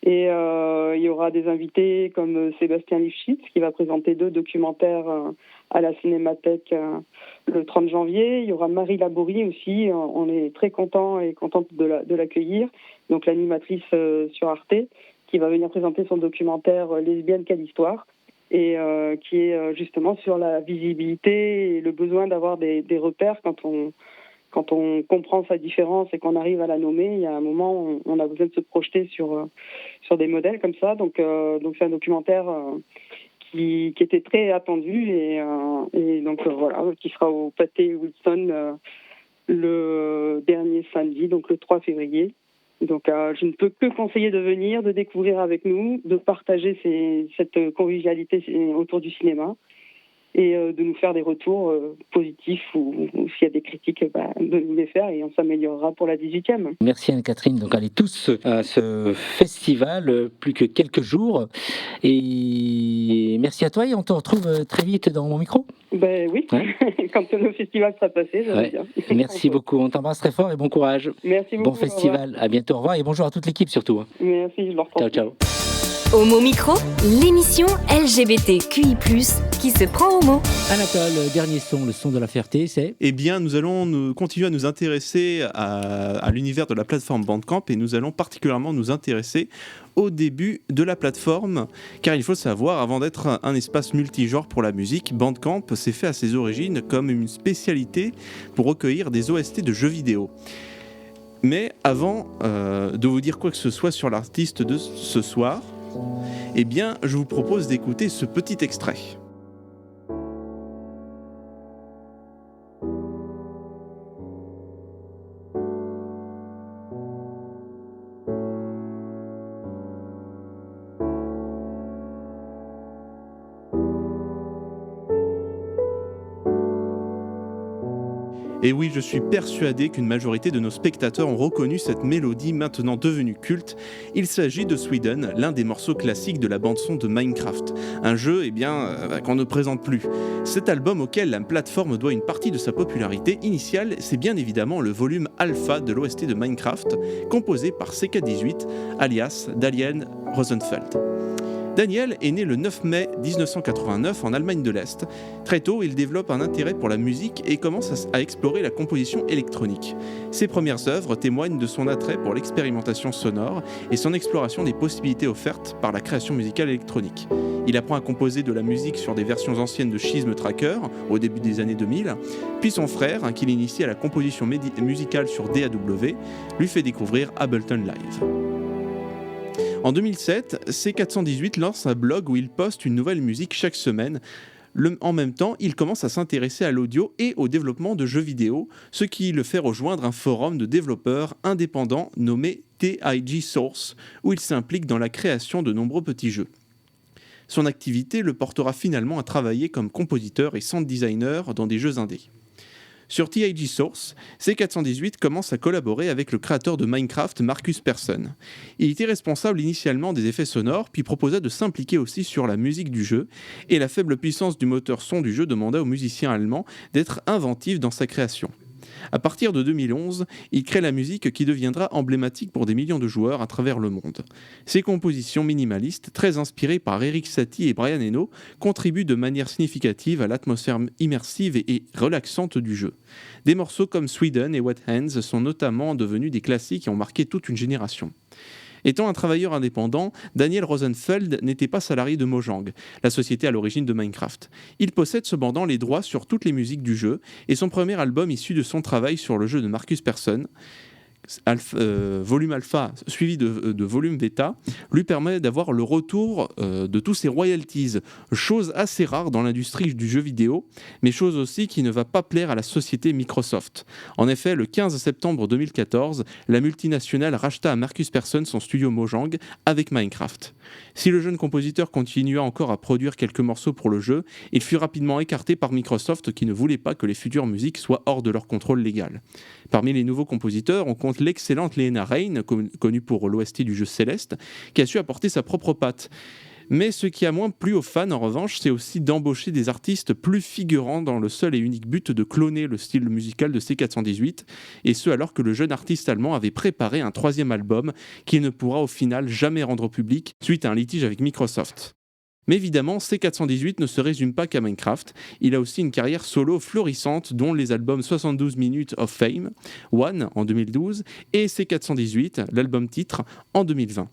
[SPEAKER 11] Et il y aura des invités comme Sébastien Lifshitz qui va présenter 2 documentaires à la Cinémathèque le 30 janvier. Il y aura Marie Laborie aussi. On est très contents et contente de l'accueillir. Donc l'animatrice sur Arte qui va venir présenter son documentaire Lesbienne, quelle histoire et qui est justement sur la visibilité et le besoin d'avoir des repères quand quand on comprend sa différence et qu'on arrive à la nommer, il y a un moment où on a besoin de se projeter sur des modèles comme ça. Donc c'est un documentaire qui était très attendu et donc voilà, qui sera au Pâté Wilson le dernier samedi, donc le 3 février. Donc je ne peux que conseiller de venir, de découvrir avec nous, de partager cette convivialité autour du cinéma et de nous faire des retours positifs ou s'il y a des critiques, de nous les faire et on s'améliorera pour la 18e.
[SPEAKER 2] Merci Anne-Catherine. Donc allez tous à ce festival, plus que quelques jours. Et merci à toi et on te retrouve très vite dans mon micro.
[SPEAKER 11] Ben oui, ouais. Quand le festival sera passé, ça va bien.
[SPEAKER 2] Merci beaucoup, on t'embrasse très fort et bon courage.
[SPEAKER 11] Merci beaucoup.
[SPEAKER 2] Bon festival, à bientôt, au revoir et bonjour à toute l'équipe surtout.
[SPEAKER 11] Merci, je leur
[SPEAKER 2] ciao, ciao.
[SPEAKER 1] Homo Micro, l'émission LGBTQI+, qui se prend au mot.
[SPEAKER 2] Anatole, dernier son, le son de la fierté, c'est ?
[SPEAKER 5] Eh bien, nous allons continuer à nous intéresser à l'univers de la plateforme Bandcamp et nous allons particulièrement nous intéresser au début de la plateforme, car il faut savoir, avant d'être un espace multigenre pour la musique, Bandcamp s'est fait à ses origines comme une spécialité pour recueillir des OST de jeux vidéo. Mais avant de vous dire quoi que ce soit sur l'artiste de ce soir, eh bien, je vous propose d'écouter ce petit extrait. Et oui, je suis persuadé qu'une majorité de nos spectateurs ont reconnu cette mélodie maintenant devenue culte. Il s'agit de Sweden, l'un des morceaux classiques de la bande-son de Minecraft. Un jeu qu'on ne présente plus. Cet album auquel la plateforme doit une partie de sa popularité initiale, c'est bien évidemment le volume alpha de l'OST de Minecraft, composé par CK18, alias Daniel Rosenfeld. Daniel est né le 9 mai 1989 en Allemagne de l'Est. Très tôt, il développe un intérêt pour la musique et commence à explorer la composition électronique. Ses premières œuvres témoignent de son attrait pour l'expérimentation sonore et son exploration des possibilités offertes par la création musicale électronique. Il apprend à composer de la musique sur des versions anciennes de Schism Tracker au début des années 2000, puis son frère, qui l'initie à la composition musicale sur DAW, lui fait découvrir Ableton Live. En 2007, C418 lance un blog où il poste une nouvelle musique chaque semaine. En même temps, il commence à s'intéresser à l'audio et au développement de jeux vidéo, ce qui le fait rejoindre un forum de développeurs indépendants nommé TIG Source, où il s'implique dans la création de nombreux petits jeux. Son activité le portera finalement à travailler comme compositeur et sound designer dans des jeux indés. Sur TIG Source, C418 commence à collaborer avec le créateur de Minecraft, Marcus Persson. Il était responsable initialement des effets sonores, puis proposa de s'impliquer aussi sur la musique du jeu, et la faible puissance du moteur son du jeu demanda au musicien allemand d'être inventif dans sa création. À partir de 2011, il crée la musique qui deviendra emblématique pour des millions de joueurs à travers le monde. Ses compositions minimalistes, très inspirées par Eric Satie et Brian Eno, contribuent de manière significative à l'atmosphère immersive et relaxante du jeu. Des morceaux comme Sweden et Wet Hands sont notamment devenus des classiques et ont marqué toute une génération. Étant un travailleur indépendant, Daniel Rosenfeld n'était pas salarié de Mojang, la société à l'origine de Minecraft. Il possède cependant les droits sur toutes les musiques du jeu, et son premier album issu de son travail sur le jeu de Marcus Persson, volume alpha suivi de volume bêta, lui permet d'avoir le retour de tous ses royalties, chose assez rare dans l'industrie du jeu vidéo, mais chose aussi qui ne va pas plaire à la société Microsoft. En effet, le 15 septembre 2014, la multinationale racheta à Marcus Persson son studio Mojang avec Minecraft. Si le jeune compositeur continua encore à produire quelques morceaux pour le jeu, il fut rapidement écarté par Microsoft qui ne voulait pas que les futures musiques soient hors de leur contrôle légal. Parmi les nouveaux compositeurs, on compte l'excellente Lena Raine, connue pour l'OST du jeu Céleste, qui a su apporter sa propre patte. Mais ce qui a moins plu aux fans, en revanche, c'est aussi d'embaucher des artistes plus figurants dans le seul et unique but de cloner le style musical de C418, et ce alors que le jeune artiste allemand avait préparé un troisième album qu'il ne pourra au final jamais rendre public suite à un litige avec Microsoft. Mais évidemment, C418 ne se résume pas qu'à Minecraft, il a aussi une carrière solo florissante dont les albums 72 Minutes of Fame, One en 2012 et C418, l'album titre, en 2020.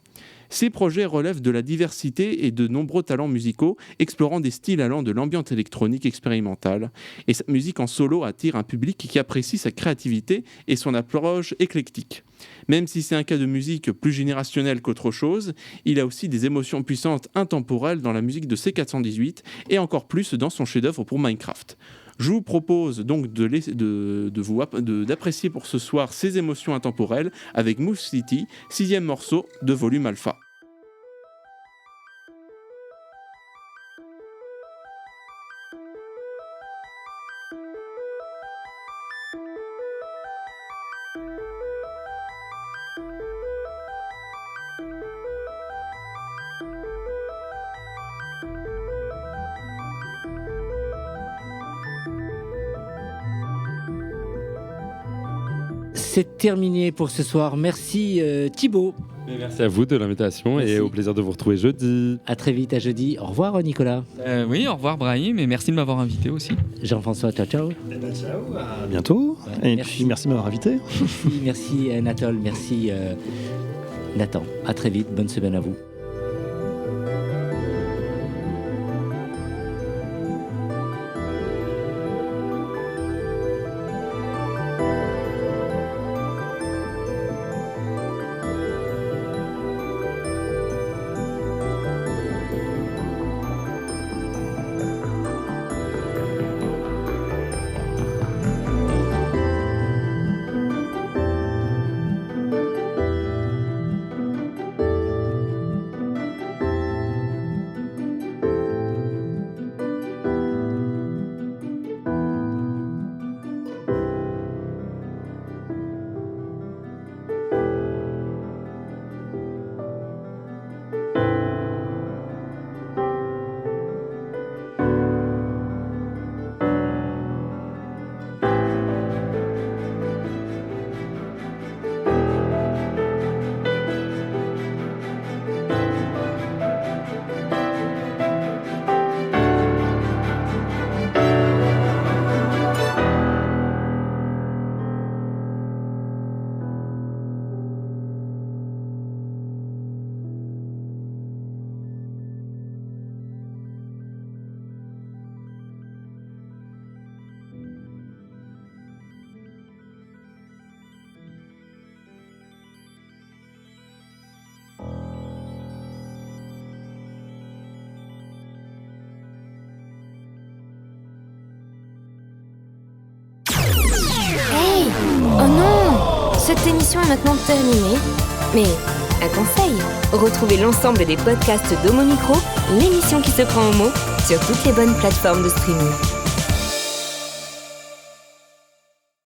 [SPEAKER 5] Ces projets relèvent de la diversité et de nombreux talents musicaux, explorant des styles allant de l'ambiance électronique expérimentale. Et sa musique en solo attire un public qui apprécie sa créativité et son approche éclectique. Même si c'est un cas de musique plus générationnelle qu'autre chose, il a aussi des émotions puissantes intemporelles dans la musique de C418 et encore plus dans son chef-d'œuvre pour Minecraft. Je vous propose donc d'apprécier pour ce soir ces émotions intemporelles avec Move City, 6e morceau de volume alpha.
[SPEAKER 2] C'est terminé pour ce soir. Merci Thibaut.
[SPEAKER 7] Merci à vous de l'invitation et au plaisir de vous retrouver jeudi.
[SPEAKER 2] À très vite, à jeudi. Au revoir Nicolas.
[SPEAKER 3] Oui, au revoir Brahim et merci de m'avoir invité aussi.
[SPEAKER 2] Jean-François, ciao ciao.
[SPEAKER 4] Ciao, à bientôt. Ouais, et puis merci de m'avoir invité.
[SPEAKER 2] Merci Anatole, merci Nathan. À très vite, bonne semaine à vous.
[SPEAKER 1] Cette émission est maintenant terminée, mais un conseil, retrouvez l'ensemble des podcasts d'Homo Micro, l'émission qui se prend au mot, sur toutes les bonnes plateformes de streaming.